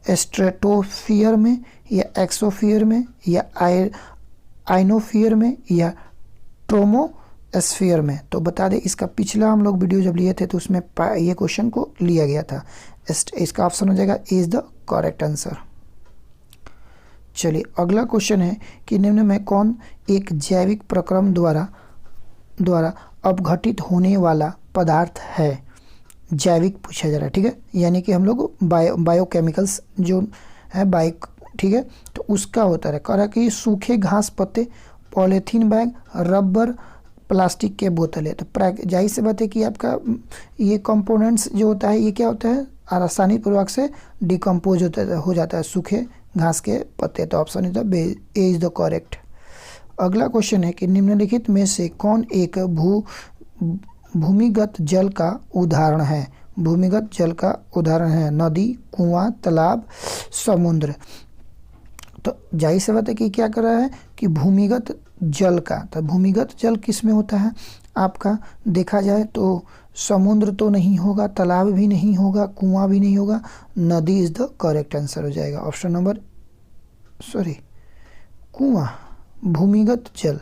स्ट्रेटोस्फीयर में, या एक्सोस्फीयर में, या आइनोस्फीयर में, या ट्रोमोस्फीयर में? तो बता दें इसका पिछला हम लोग वीडियो जब लिए थे तो उसमें ये क्वेश्चन को लिया गया था। इसका ऑप्शन हो जाएगा इज द करेक्ट आंसर। चलिए अगला क्वेश्चन है कि निम्न में कौन एक जैविक प्रक्रम द्वारा अपघटित होने वाला पदार्थ है? जैविक पूछा जा रहा है, ठीक है, यानी कि हम लोग बायोकेमिकल्स जो है ठीक है, तो उसका होता है। कह रहा कि सूखे घास पत्ते, पॉलीथीन बैग, रबर, प्लास्टिक के बोतलें। तो जाहिर सी बात है कि आपका ये कंपोनेंट्स जो होता है ये क्या होता है? आसानी पूर्वक से डिकम्पोज हो जाता है सूखे घास के पत्ते। तो ऑप्शन इज द करेक्ट। अगला क्वेश्चन है कि निम्नलिखित में से कौन एक भूमिगत जल का उदाहरण है? भूमिगत जल का उदाहरण है नदी, कुआं, तालाब, समुद्र। तो जाहिर सी बात है कि क्या कर रहा है कि भूमिगत जल का, तो भूमिगत जल किस में होता है? आपका देखा जाए तो समुद्र तो नहीं होगा, तालाब भी नहीं होगा, कुआं भी नहीं होगा, नदी इज द करेक्ट आंसर हो जाएगा। ऑप्शन नंबर कुआं, भूमिगत जल।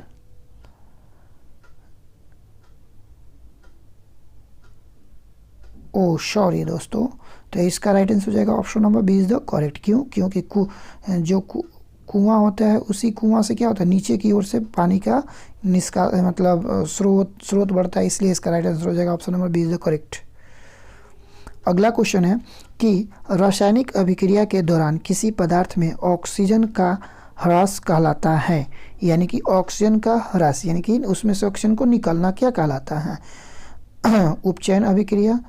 ओ सॉरी दोस्तों, तो इसका राइट आंसर हो जाएगा option number B is the correct. क्यों? क्योंकि जो कुआं होता है, उसी कुआं से क्या होता है, नीचे की ओर से पानी का मतलब स्रोत बढ़ता है, इसलिए इसका राइट आंसर हो जाएगा option number B is the correct. अगला क्वेश्चन है कि रासायनिक अभिक्रिया के दौरान किसी पदार्थ में ऑक्सीजन का ह्रास कहलाता है, यानी कि ऑक्सीजन का ह्रास यानी कि उसमें से ऑक्सीजन को निकलना क्या कहलाता है? उपचयन अभिक्रिया,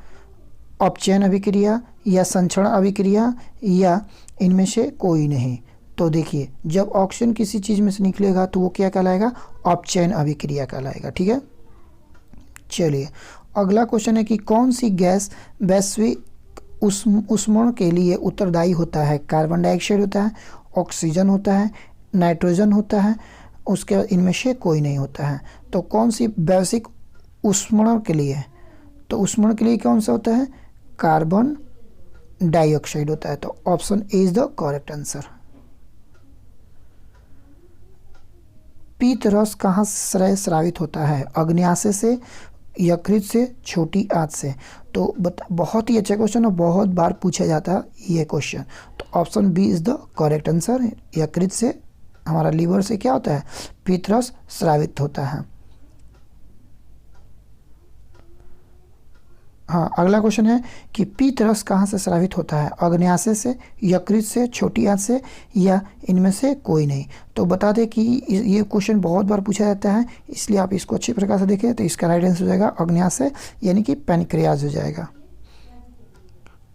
अपचयन अभिक्रिया या संचरण अभिक्रिया या इनमें से कोई नहीं। तो देखिए, जब ऑक्सीजन किसी चीज़ में से निकलेगा तो वो क्या कहलाएगा? अपचयन अभिक्रिया कहलाएगा। ठीक है, चलिए अगला क्वेश्चन है कि कौन सी गैस वैश्विक ऊष्मण के लिए उत्तरदायी होता है? कार्बन डाइऑक्साइड होता है, ऑक्सीजन होता है, नाइट्रोजन होता है, उसके बाद इनमें से कोई नहीं होता है। तो कौन सी वैश्विक ऊष्मण के लिए? तो ऊष्मण के लिए कौन सा होता है? कार्बन डाइऑक्साइड होता है। तो option A is the correct answer. पीत रस कहाँ से स्रावित होता है? अग्न्याशय से, यकृत से, छोटी आंत से। तो बहुत ही अच्छा क्वेश्चन और बहुत बार पूछा जाता है ये क्वेश्चन। तो option B is the correct answer. यकृत से, हमारा लीवर से क्या होता है? पीत रस स्रावित होता है। हाँ, अगला क्वेश्चन है कि पीत रस कहाँ से स्रावित होता है? अग्न्याशय से, यकृत से, छोटी आंत से या इनमें से कोई नहीं। तो बता दें कि ये क्वेश्चन बहुत बार पूछा जाता है, इसलिए आप इसको अच्छी प्रकार से देखें। तो इसका राइट आंसर हो जाएगा अग्न्याशय यानी कि पैनक्रियाज हो जाएगा।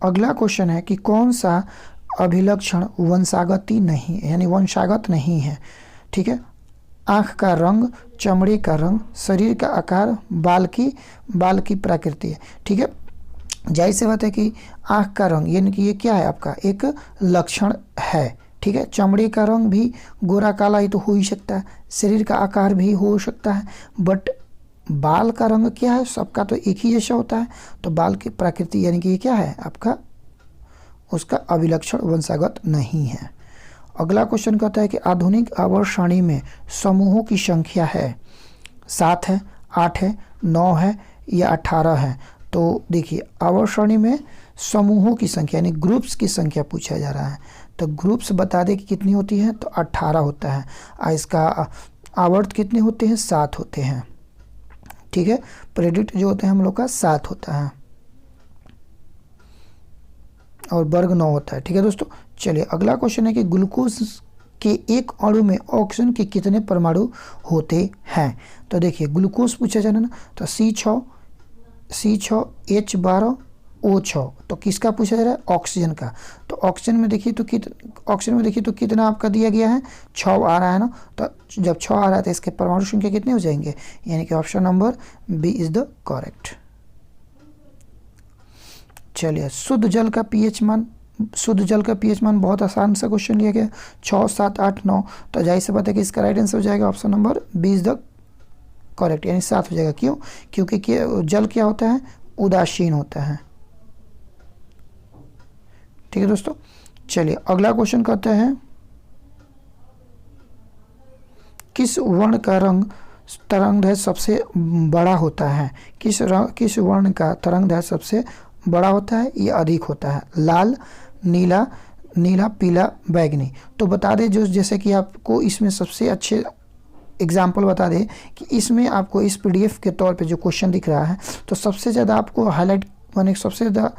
अगला क्वेश्चन है कि कौन सा अभिलक्षण वंशागति नहीं है, यानी वंशागत नहीं है? ठीक है, आँख का रंग, चमड़ी का रंग, शरीर का आकार, बाल की प्रकृति है। ठीक है, जाहिर सी बात है कि आँख का रंग यानी कि ये क्या है? आपका एक लक्षण है। ठीक है, चमड़ी का रंग भी गोरा काला ही तो हो ही सकता है, शरीर का आकार भी हो सकता है, बट बाल का रंग क्या है? सबका तो एक ही जैसा होता है। तो बाल की प्रकृति यानी कि ये क्या है आपका? उसका अभिलक्षण वंशागत नहीं है। अगला क्वेश्चन कहता है कि आधुनिक आवर्त सारणी में समूहों की संख्या है 7 है, 8 है, 9 है या 18 है? तो देखिए, आवर्त सारणी में समूहों की संख्या यानी ग्रुप्स की संख्या पूछा जा रहा है। तो ग्रुप्स बता दें कि कितनी होती है? तो 18 होता है। इसका आवर्त कितने होते हैं? 7 होते हैं। ठीक है, प्रेडिक्ट जो होते हैं हम लोग का 7 होता है और वर्ग 9 होता है। ठीक है दोस्तों, चलिए अगला क्वेश्चन है कि ग्लूकोज के एक अणु में ऑक्सीजन के कितने परमाणु होते हैं? तो देखिए, ग्लूकोज पूछा जा रहा है ना, तो C6, H12, O6। तो किसका पूछा जा रहा है? ऑक्सीजन का। तो ऑक्सीजन में देखिए तो कितना आपका दिया गया है? 6 आ रहा है ना। तो जब 6 आ रहा है तो इसके परमाणु संख्या कितने हो जाएंगे? यानी कि option number B is the correct. चलिए, शुद्ध जल का पीएच मान बहुत आसान सा क्वेश्चन लिया गया, 6, 7, 8, 9। तो जाहिर सी बात है कि इसका राइट आंसर हो जाएगा option number B is the correct, यानी 7 हो जाएगा। क्यों? क्योंकि जल क्या होता है? उदासीन होता है। ठीक है दोस्तों, चलिए अगला क्वेश्चन कहते हैं किस वर्ण का तरंगदैर्घ्य सबसे बड़ा होता है? किस वर्ण का तरंगदैर्घ्य सबसे बड़ा होता है या अधिक होता है? लाल, नीला, पीला, बैगनी। तो बता दें जैसे कि आपको इसमें सबसे अच्छे एग्जाम्पल बता दें कि इसमें आपको इस पीडीएफ के तौर पे जो क्वेश्चन दिख रहा है, तो सबसे ज़्यादा आपको हाईलाइट माने सबसे ज़्यादा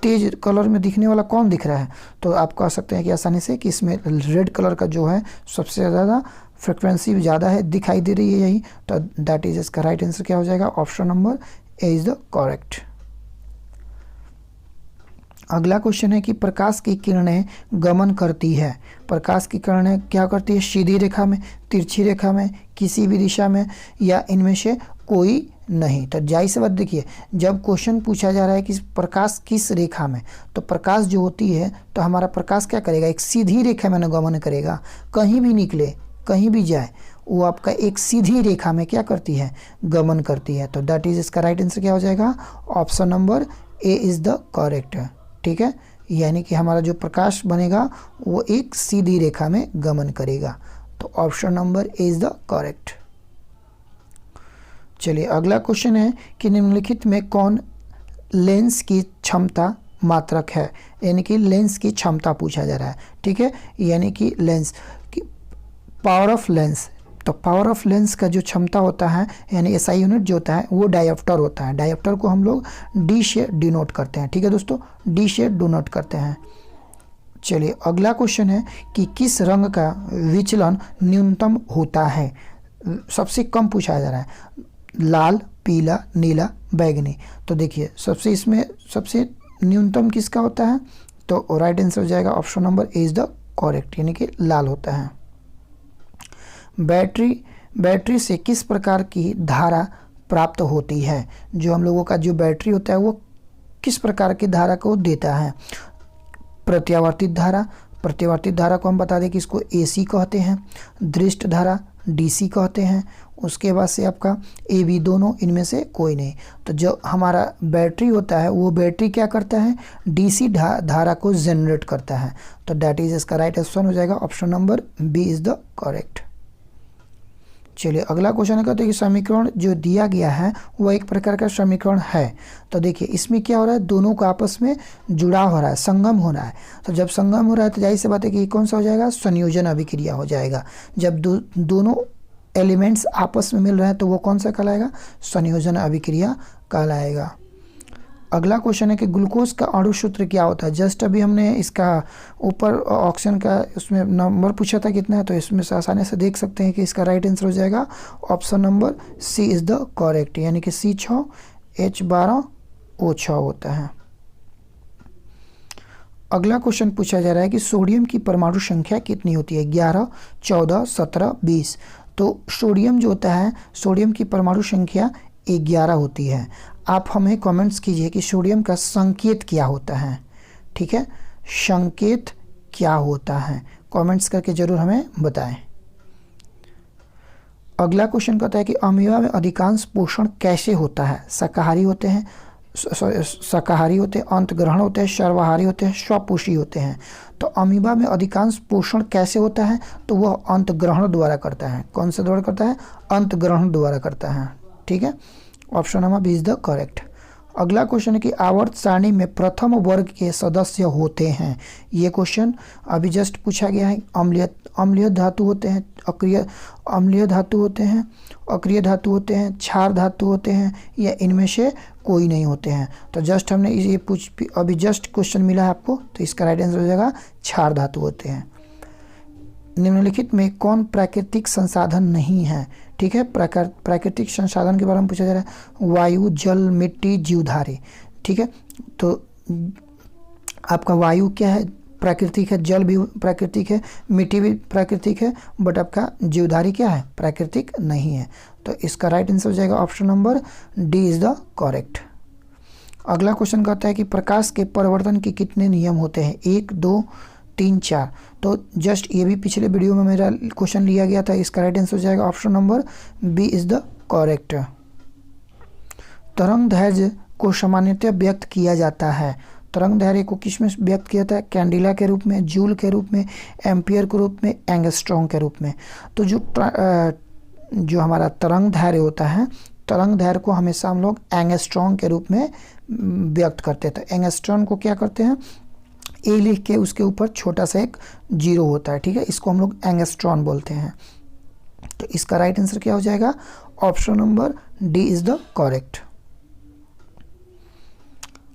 तेज कलर में दिखने वाला कौन दिख रहा है? तो आप कह सकते हैं कि आसानी से कि इसमें रेड कलर का जो है सबसे ज़्यादा फ्रिक्वेंसी ज़्यादा है, दिखाई दे रही है यही। तो दैट इज इसका राइट आंसर क्या हो जाएगा? Option number A is the correct. अगला क्वेश्चन है कि प्रकाश की किरणें गमन करती है। प्रकाश की किरणें क्या करती है? सीधी रेखा में, तिरछी रेखा में, किसी भी दिशा में या इनमें से कोई नहीं। तो जाहिर सी बात, देखिए जब क्वेश्चन पूछा जा रहा है कि प्रकाश किस रेखा में, तो प्रकाश जो होती है तो हमारा प्रकाश क्या करेगा? एक सीधी रेखा में गमन करेगा, कहीं भी निकले, कहीं भी जाए, वो आपका एक सीधी रेखा में क्या करती है? गमन करती है। तो दैट इज इसका राइट आंसर क्या हो जाएगा? Option number A is the correct. ठीक है, यानी कि हमारा जो प्रकाश बनेगा वो एक सीधी रेखा में गमन करेगा। तो option number A is the correct. चलिए अगला क्वेश्चन है कि निम्नलिखित में कौन लेंस की क्षमता मात्रक है? यानी कि लेंस की क्षमता पूछा जा रहा है। ठीक है, यानी कि लेंस की पावर ऑफ लेंस, तो पावर ऑफ लेंस का जो क्षमता होता है यानी एसआई यूनिट जो होता है वो डायोप्टर होता है। डायोप्टर को हम लोग डी से डिनोट करते हैं। ठीक है दोस्तों, डी से डिनोट करते हैं। चलिए अगला क्वेश्चन है कि किस रंग का विचलन न्यूनतम होता है। सबसे कम पूछा जा रहा है, लाल, पीला, नीला, बैगनी। तो देखिए इसमें सबसे न्यूनतम किसका होता है, तो राइट आंसर हो जाएगा option number A is the correct, यानी कि लाल होता है। बैटरी से किस प्रकार की धारा प्राप्त होती है। जो हम लोगों का जो बैटरी होता है वो किस प्रकार की धारा को देता है। प्रत्यावर्तित धारा को हम बता दें कि इसको एसी कहते हैं। दृष्ट धारा डीसी कहते हैं। उसके बाद से आपका एबी, दोनों इनमें से कोई नहीं। तो जो हमारा बैटरी होता है वो बैटरी क्या करता है, डीसी धारा को जनरेट करता है। तो दैट इज इसका राइट आंसर हो जाएगा option number B is the correct. चलिए अगला क्वेश्चन कहते हैं कि समीकरण जो दिया गया है वो एक प्रकार का समीकरण है। तो देखिए इसमें क्या हो रहा है, दोनों का आपस में जुड़ाव हो रहा है, संगम हो रहा है। तो जब संगम हो रहा है तो जाहिर सी बात है कि कौन सा हो जाएगा, संयोजन अभिक्रिया हो जाएगा। जब दोनों एलिमेंट्स आपस में मिल रहे हैं तो वो कौन सा कहलाएगा, संयोजन अभिक्रिया कहलाएगा। अगला क्वेश्चन है कि ग्लूकोज का अणु सूत्र क्या होता है। जस्ट अभी हमने इसका ऊपर ऑप्शन का उसमें नंबर पूछा था कितना है, तो इसमें से आसानी से देख सकते हैं कि इसका राइट आंसर हो जाएगा option number C is the correct, यानी कि C6H12O6 होता है। अगला क्वेश्चन पूछा जा रहा है कि सोडियम की परमाणु संख्या कितनी होती है, 11, 14, 17, 20। तो सोडियम जो होता है, सोडियम की परमाणु संख्या 11 होती है। आप हमें कमेंट्स कीजिए कि सोडियम का संकेत क्या होता है। ठीक है, संकेत क्या होता है, कमेंट्स करके जरूर हमें बताएं। अगला क्वेश्चन कहता है कि अमीबा में अधिकांश पोषण कैसे होता है। शाकाहारी होते हैं, अंतग्रहण होते हैं, सर्वाहारी होते हैं, स्वपोषी होते हैं। तो अमीबा में अधिकांश पोषण कैसे होता है, तो वह अंतग्रहण द्वारा करता है। कौन से द्वारा करता है, अंतग्रहण द्वारा करता है। ठीक है, option number B is the correct. अगला क्वेश्चन है कि आवर्त सारणी में प्रथम वर्ग के सदस्य होते हैं। ये क्वेश्चन अभी जस्ट पूछा गया है। अम्लीय धातु होते हैं, अम्लीय धातु होते हैं, अक्रिय धातु होते हैं, क्षार धातु होते हैं, या इनमें से कोई नहीं होते हैं। तो जस्ट हमने ये अभी जस्ट क्वेश्चन मिला है आपको, तो इसका राइट आंसर हो जाएगा क्षार धातु होते हैं। निम्नलिखित में कौन प्राकृतिक संसाधन नहीं है। ठीक है, प्राकृतिक संसाधन के बारे में पूछा जा रहा है, वायु, जल, मिट्टी, जीवधारी। ठीक है, तो आपका वायु क्या है, प्राकृतिक है, जल भी प्राकृतिक है, मिट्टी भी प्राकृतिक है, बट आपका जीवधारी क्या है, प्राकृतिक नहीं है। तो इसका राइट आंसर हो जाएगा option number D is the correct. अगला क्वेश्चन कहता है कि प्रकाश के परिवर्तन के कितने नियम होते हैं, 1, 2, 3, 4। तो जस्ट ये भी पिछले वीडियो में मेरा क्वेश्चन लिया गया था। इसका राइट आंसर हो जाएगा option number B is the correct. तरंग दैर्घ्य को सामान्यतः व्यक्त किया जाता है। तरंग दैर्घ्य को किस में व्यक्त किया जाता है, कैंडिला के रूप में, जूल के रूप में, एम्पियर के रूप में, एंगस्ट्रॉम के रूप में। तो जो हमारा तरंग दैर्घ्य होता है, तरंग दैर्घ्य को हमेशा हम लोग एंगस्ट्रॉम के रूप में व्यक्त करते हैं। तो एंगस्ट्रॉम को क्या करते हैं, ए लिख के उसके ऊपर छोटा सा एक 0 होता है। ठीक है, इसको हम लोग एंगस्ट्रॉन बोलते हैं। तो इसका राइट आंसर क्या हो जाएगा, option number D is the correct.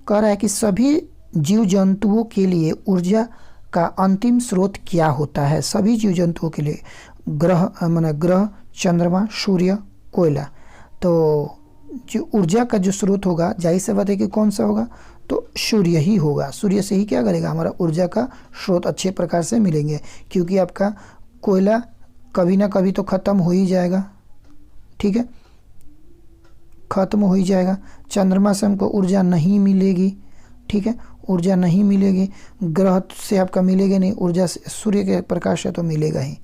कह रहा है कि सभी जीव जंतुओं के लिए ऊर्जा का अंतिम स्रोत क्या होता है। सभी जीव जंतुओं के लिए ग्रह, चंद्रमा, सूर्य, कोयला। तो जो ऊर्जा का जो स्रोत होगा, जाहिर सी बात है कि कौन सा होगा, तो सूर्य ही होगा। सूर्य से ही क्या करेगा, हमारा ऊर्जा का स्रोत अच्छे प्रकार से मिलेंगे, क्योंकि आपका कोयला कभी ना कभी तो ख़त्म हो ही जाएगा। ठीक है, ख़त्म हो ही जाएगा। चंद्रमा से हमको ऊर्जा नहीं मिलेगी। ठीक है, ऊर्जा नहीं मिलेगी, ग्रह से आपका मिलेगा नहीं, ऊर्जा से सूर्य के प्रकाश से तो मिलेगा ही।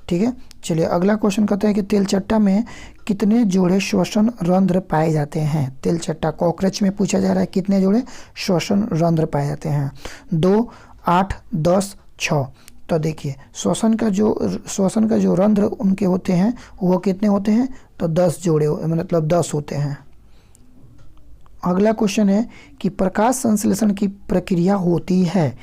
ठीक है, चलिए अगला क्वेश्चन कहता है कि तेलचट्टा में कितने जोड़े श्वसन रंध्र पाए जाते हैं। तेलचट्टा कॉकरोच में पूछा जा रहा है कितने जोड़े श्वसन रंध्र पाए जाते हैं, 2, 8, 10, 6। तो देखिए श्वसन का जो रंध्र उनके होते हैं वो कितने होते हैं, तो 10 जोड़े, मतलब 10 होते हैं। अगला क्वेश्चन है कि प्रकाश संश्लेषण की प्रक्रिया होती है।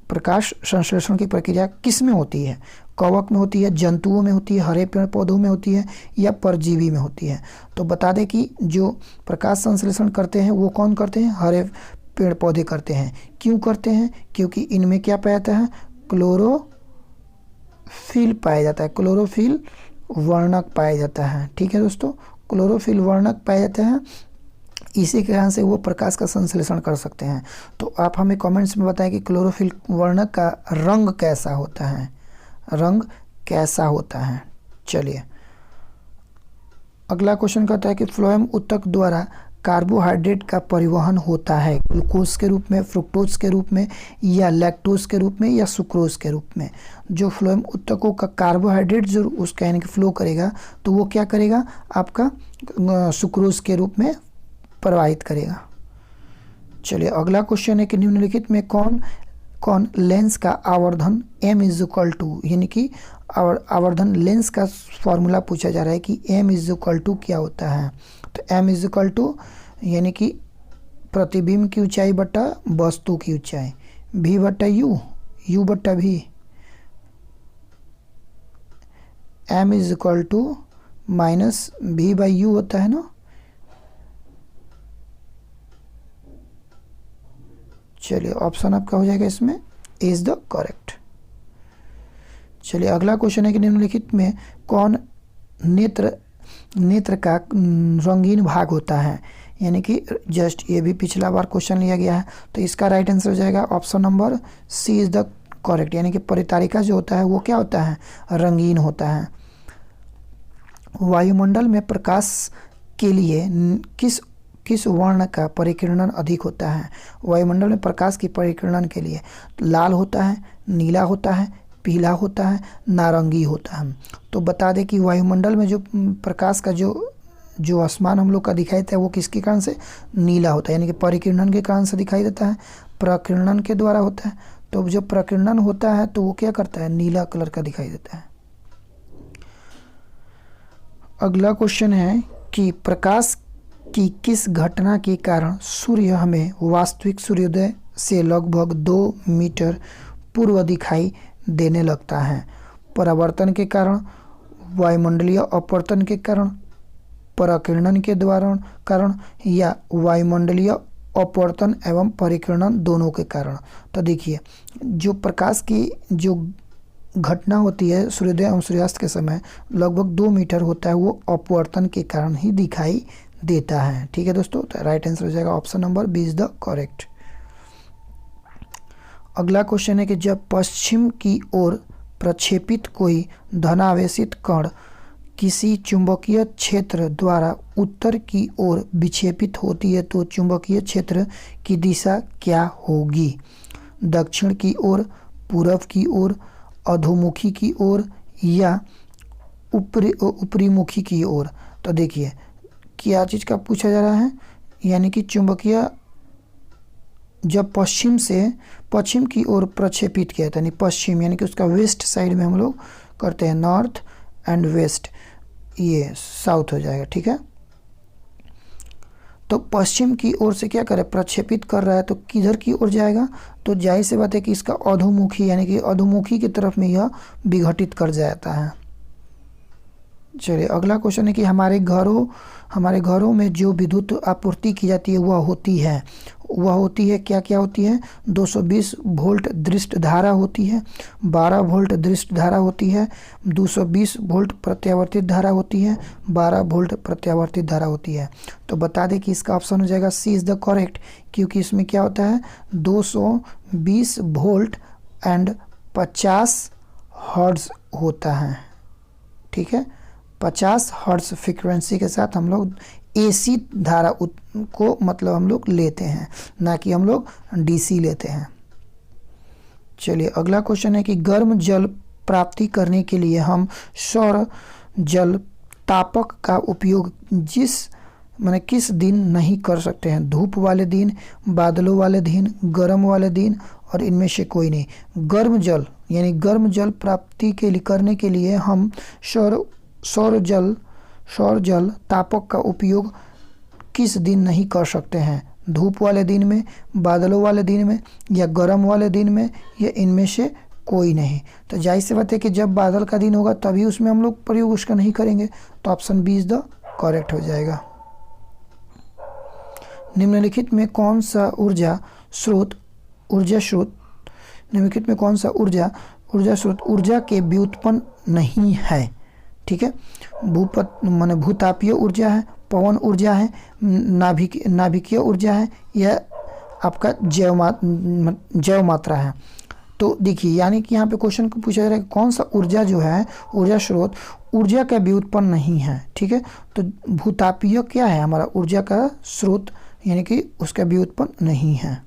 प्रकाश संश्लेषण की प्रक्रिया किस में होती है, कवक में होती है, जंतुओं में होती है, हरे पेड़ पौधों में होती है, या परजीवी में होती है। तो बता दें कि जो प्रकाश संश्लेषण करते हैं वो कौन करते हैं? हरे पेड़ पौधे करते हैं। क्यों करते हैं? क्योंकि इनमें क्या पाया जाता है? क्लोरोफिल पाया जाता है, क्लोरोफिल वर्णक पाया जाता है। ठीक है दोस्तों, क्लोरोफिल वर्णक पाया जाता है, इसी के कारण से वो प्रकाश का संश्लेषण कर सकते हैं। तो आप हमें कमेंट्स में बताएं कि क्लोरोफिल वर्णक का रंग कैसा होता है, रंग कैसा होता है। चलिए अगला क्वेश्चन कहता है कि फ्लोएम ऊतक द्वारा कार्बोहाइड्रेट का परिवहन होता है ग्लूकोज के रूप में, फ्रुक्टोज के रूप में, या लैक्टोज के रूप में, या सुक्रोज के रूप में। जो फ्लोएम ऊतकों का कार्बोहाइड्रेट जो उसका यानी कि फ्लो करेगा तो वो क्या करेगा? आपका सुक्रोज के रूप में प्रवाहित करेगा। चलिए अगला क्वेश्चन है कि निम्नलिखित में कौन कौन लेंस का आवर्धन m इज इक्वल टू, यानी कि आवर्धन लेंस का फॉर्मूला पूछा जा रहा है कि m इज इक्वल टू क्या होता है। तो m इज इक्वल टू यानी कि प्रतिबिंब की ऊंचाई बटा वस्तु की ऊंचाई, v बटा u, u बटा v। m is equal to minus v by u होता है ना। चलिए ऑप्शन आपका हो जाएगा इसमें इज द करेक्ट। चलिए अगला क्वेश्चन है कि निम्नलिखित में कौन नेत्र का रंगीन भाग होता है, यानी कि जस्ट ये भी पिछला बार क्वेश्चन लिया गया है। तो इसका राइट आंसर हो जाएगा option number C is the correct, यानी कि परितारिका जो होता है वो क्या होता है? रंगीन होता है। वायुमंडल में प्रकाश के लिए किस वर्ण का परिकिरणन अधिक होता है? वायुमंडल में प्रकाश की परिकिरणन के लिए लाल होता है, नीला होता है, पीला होता है, नारंगी होता है। तो बता दें कि वायुमंडल में जो प्रकाश का जो आसमान हम लोग का दिखाई देता है वो किसके कारण से? नीला होता है, यानी कि परिकिरणन के कारण से दिखाई देता है, प्रकिरणन के द्वारा होता है। तो जब प्रकिरणन होता है तो वो क्या करता है? नीला कलर का दिखाई देता है। अगला क्वेश्चन है कि प्रकाश कि किस घटना के कारण सूर्य हमें वास्तविक सूर्योदय से लगभग 2 मीटर पूर्व दिखाई देने लगता है? परावर्तन के कारण, वायुमंडलीय अपवर्तन के कारण, पराकिरणन के द्वारा कारण, या वायुमंडलीय अपवर्तन एवं परिकिरणन दोनों के कारण। तो देखिए जो प्रकाश की जो घटना होती है सूर्योदय एवं सूर्यास्त के समय लगभग 2 मीटर होता है, वो अपवर्तन के कारण ही दिखाई देता है। ठीक है दोस्तों, तो राइट आंसर हो जाएगा option number B is the correct. अगला क्वेश्चन है कि जब पश्चिम की ओर प्रक्षेपित कोई धनावेशित कण किसी चुंबकीय क्षेत्र द्वारा उत्तर की ओर विक्षेपित होती है तो चुंबकीय क्षेत्र की दिशा क्या होगी? दक्षिण की ओर, पूर्व की ओर, अधोमुखी की ओर, या ऊपरीमुखी की ओर? तो देखिए क्या चीज़ का पूछा जा रहा है, यानी कि चुंबकीय जब पश्चिम की ओर प्रक्षेपित किया था, यानी पश्चिम यानी कि उसका वेस्ट साइड में हम लोग करते हैं, नॉर्थ एंड वेस्ट, ये साउथ हो जाएगा। ठीक है, तो पश्चिम की ओर से क्या करे? प्रक्षेपित कर रहा है तो किधर की ओर जाएगा? तो जाहिर सी बात है कि इसका अधोमुखी यानी कि अधोमुखी की तरफ में यह विघटित कर जाता है। चलिए अगला क्वेश्चन है कि हमारे घरों में जो विद्युत आपूर्ति की जाती है वह होती है क्या होती है? 220 वोल्ट दृष्ट धारा होती है, 12 वोल्ट दृष्ट धारा होती है, 220 वोल्ट प्रत्यावर्तित धारा होती है, 12 वोल्ट प्रत्यावर्तित धारा होती है। तो बता दें कि इसका ऑप्शन हो जाएगा सी इज द करेक्ट, क्योंकि इसमें क्या होता है? 220 वोल्ट एंड 50 हर्ट्ज होता है। ठीक है, 50 हर्ट्ज फ्रीक्वेंसी के साथ हम लोग एसी धारा को मतलब हम लोग लेते हैं, ना कि हम लोग डीसी लेते हैं। चलिए अगला क्वेश्चन है कि गर्म जल प्राप्ति करने के लिए हम सौर जल तापक का उपयोग किस दिन नहीं कर सकते हैं? धूप वाले दिन, बादलों वाले दिन, गर्म वाले दिन, और इनमें से कोई नहीं। गर्म जल प्राप्ति के लिए करने के लिए हम सौर जल तापक का उपयोग किस दिन नहीं कर सकते हैं? धूप वाले दिन में, बादलों वाले दिन में, या गर्म वाले दिन में, या इनमें से कोई नहीं। तो जाहिर सी बात है कि जब बादल का दिन होगा तभी उसमें हम लोग प्रयोग उसका नहीं करेंगे, तो option B is the correct हो जाएगा। निम्नलिखित में कौन सा ऊर्जा स्रोत निम्नलिखित में कौन सा ऊर्जा स्रोत ऊर्जा के व्युत्पन्न नहीं है? ठीक है, माने भूतापीय ऊर्जा है, पवन ऊर्जा है, नाभिकीय ऊर्जा है, या आपका जैव मात्रा है। तो देखिए, यानी कि यहाँ पे क्वेश्चन को पूछा जा रहा है कि कौन सा ऊर्जा जो है, ऊर्जा स्रोत ऊर्जा का व्युत्पन्न नहीं है। ठीक है, तो भूतापीय क्या है? हमारा ऊर्जा का स्रोत, यानी कि उसका व्युत्पन्न नहीं है।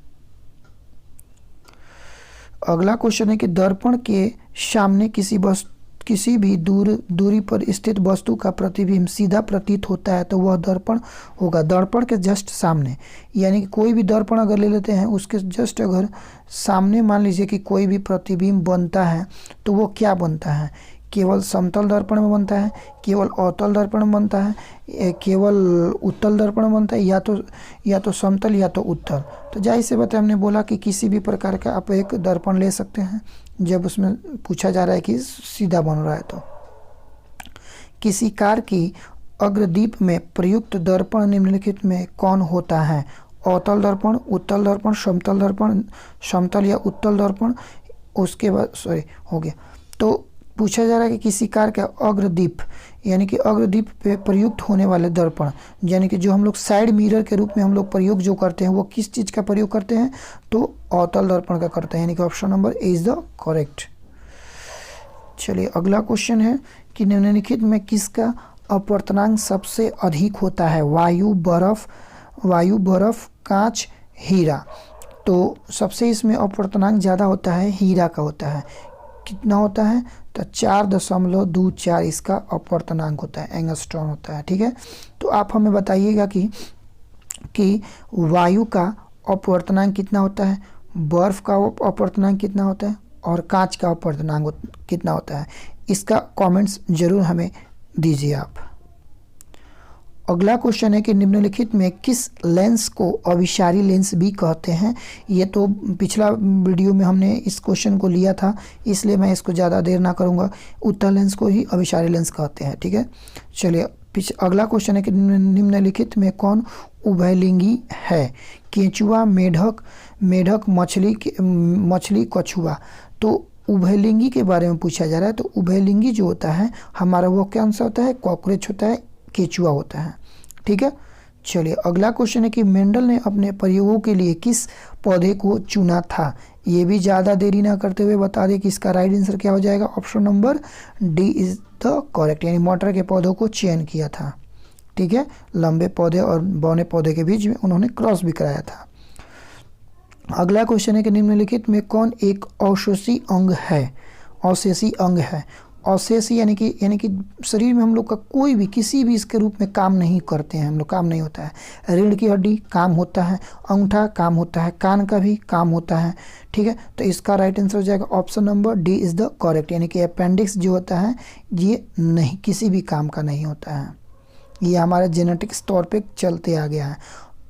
अगला क्वेश्चन है कि दर्पण के सामने किसी भी दूरी पर स्थित वस्तु का प्रतिबिंब सीधा प्रतीत होता है तो वह दर्पण होगा। दर्पण के जस्ट सामने, यानी कि कोई भी दर्पण अगर ले लेते हैं, उसके जस्ट अगर सामने मान लीजिए कि कोई भी प्रतिबिंब बनता है तो वो क्या बनता है? केवल समतल दर्पण में बनता है, केवल अवतल दर्पण में बनता है, केवल उत्तल दर्पण में बनता है, या तो समतल या तो उत्तल। तो जाहिर सी बात है, हमने बोला कि किसी भी प्रकार का आप एक दर्पण ले सकते हैं जब उसमें पूछा जा रहा है कि सीधा बन रहा है। तो किसी कार की अग्रदीप में प्रयुक्त दर्पण निम्नलिखित में कौन होता है? अवतल दर्पण, उत्तल दर्पण, समतल दर्पण, समतल या उत्तल दर्पण। उसके बाद हो गया। तो पूछा जा रहा है कि किसी कार का अग्रदीप, यानी कि अग्रदीप पे प्रयुक्त होने वाले दर्पण, यानी कि जो हम लोग साइड मिरर के रूप में हम लोग प्रयोग जो करते हैं, वो किस चीज़ का प्रयोग करते हैं? तो अवतल दर्पण का करते हैं, यानी कि option number A is the correct. चलिए, अगला क्वेश्चन है कि निम्नलिखित में किसका अपवर्तनांक सबसे अधिक होता है? वायु, बर्फ, कांच, हीरा। तो सबसे इसमें अपवर्तनांक ज़्यादा होता है, हीरा का होता है। कितना होता है? तो 4.24 इसका अपवर्तनांक होता है, एंगस्ट्रॉन होता है। ठीक है, तो आप हमें बताइएगा कि वायु का अपवर्तनांक कितना होता है, बर्फ का अपवर्तनांक कितना होता है, और कांच का अपवर्तनांक कितना होता है? इसका कमेंट्स जरूर हमें दीजिए आप। अगला क्वेश्चन है कि निम्नलिखित में किस लेंस को अभिसारी लेंस भी कहते हैं? ये तो पिछला वीडियो में हमने इस क्वेश्चन को लिया था, इसलिए मैं इसको ज़्यादा देर ना करूँगा। उत्तल लेंस को ही अभिसारी लेंस कहते हैं। ठीक है, चलिए, अगला क्वेश्चन है कि निम्नलिखित में कौन उभयलिंगी है? केंचुआ, मेढक, मछली, कछुआ। तो उभयलिंगी के बारे में पूछा जा रहा है। तो उभयलिंगी जो होता है हमारा, वो कौन सा होता है? कॉकरोच होता है, केचुआ होता है। ठीक है, चलिए, अगला क्वेश्चन है कि मेंडल ने अपने प्रयोगों के लिए किस पौधे को चुना था? ये भी ज़्यादा देरी ना करते हुए बता दें कि इसका राइट आंसर क्या हो जाएगा। Option number D is the correct, यानी मटर के पौधों को चयन किया था। ठीक है, लंबे पौधे और बौने पौधे के बीच में उन्होंने क्रॉस भी कराया था। अगला क्वेश्चन है कि निम्नलिखित में कौन एक अवशेषी अंग है? अवशेषी अंग है। अवशेषी यानी कि शरीर में हम लोग का कोई भी किसी भी इसके रूप में काम नहीं करते हैं, हम लोग काम नहीं होता है। रीढ़ की हड्डी काम होता है, अंगूठा काम होता है, कान का भी काम होता है। ठीक है, तो इसका राइट आंसर हो जाएगा option number D is the correct, यानी कि अपेंडिक्स जो होता है ये नहीं, किसी भी काम का नहीं होता है, ये हमारे जेनेटिक्स तौर पे चलते आ गया है।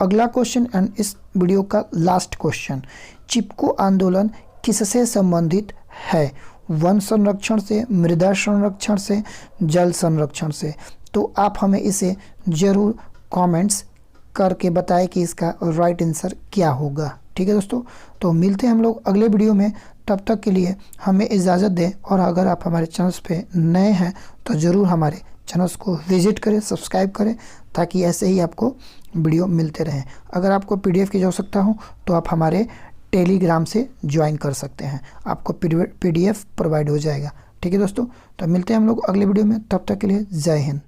अगला क्वेश्चन एंड इस वीडियो का लास्ट क्वेश्चन, चिपको आंदोलन किससे संबंधित है? वन संरक्षण से, मृदा संरक्षण से, जल संरक्षण से। तो आप हमें इसे ज़रूर कमेंट्स करके बताएं कि इसका राइट आंसर क्या होगा। ठीक है दोस्तों, तो मिलते हैं हम लोग अगले वीडियो में। तब तक के लिए हमें इजाज़त दें, और अगर आप हमारे चैनल पे नए हैं तो ज़रूर हमारे चैनल्स को विजिट करें, सब्सक्राइब करें, ताकि ऐसे ही आपको वीडियो मिलते रहें। अगर आपको PDF की आवश्यकता हो तो आप हमारे टेलीग्राम से ज्वाइन कर सकते हैं, आपको PDF प्रोवाइड हो जाएगा। ठीक है दोस्तों, तो मिलते हैं हम लोग अगले वीडियो में। तब तक के लिए जय हिंद।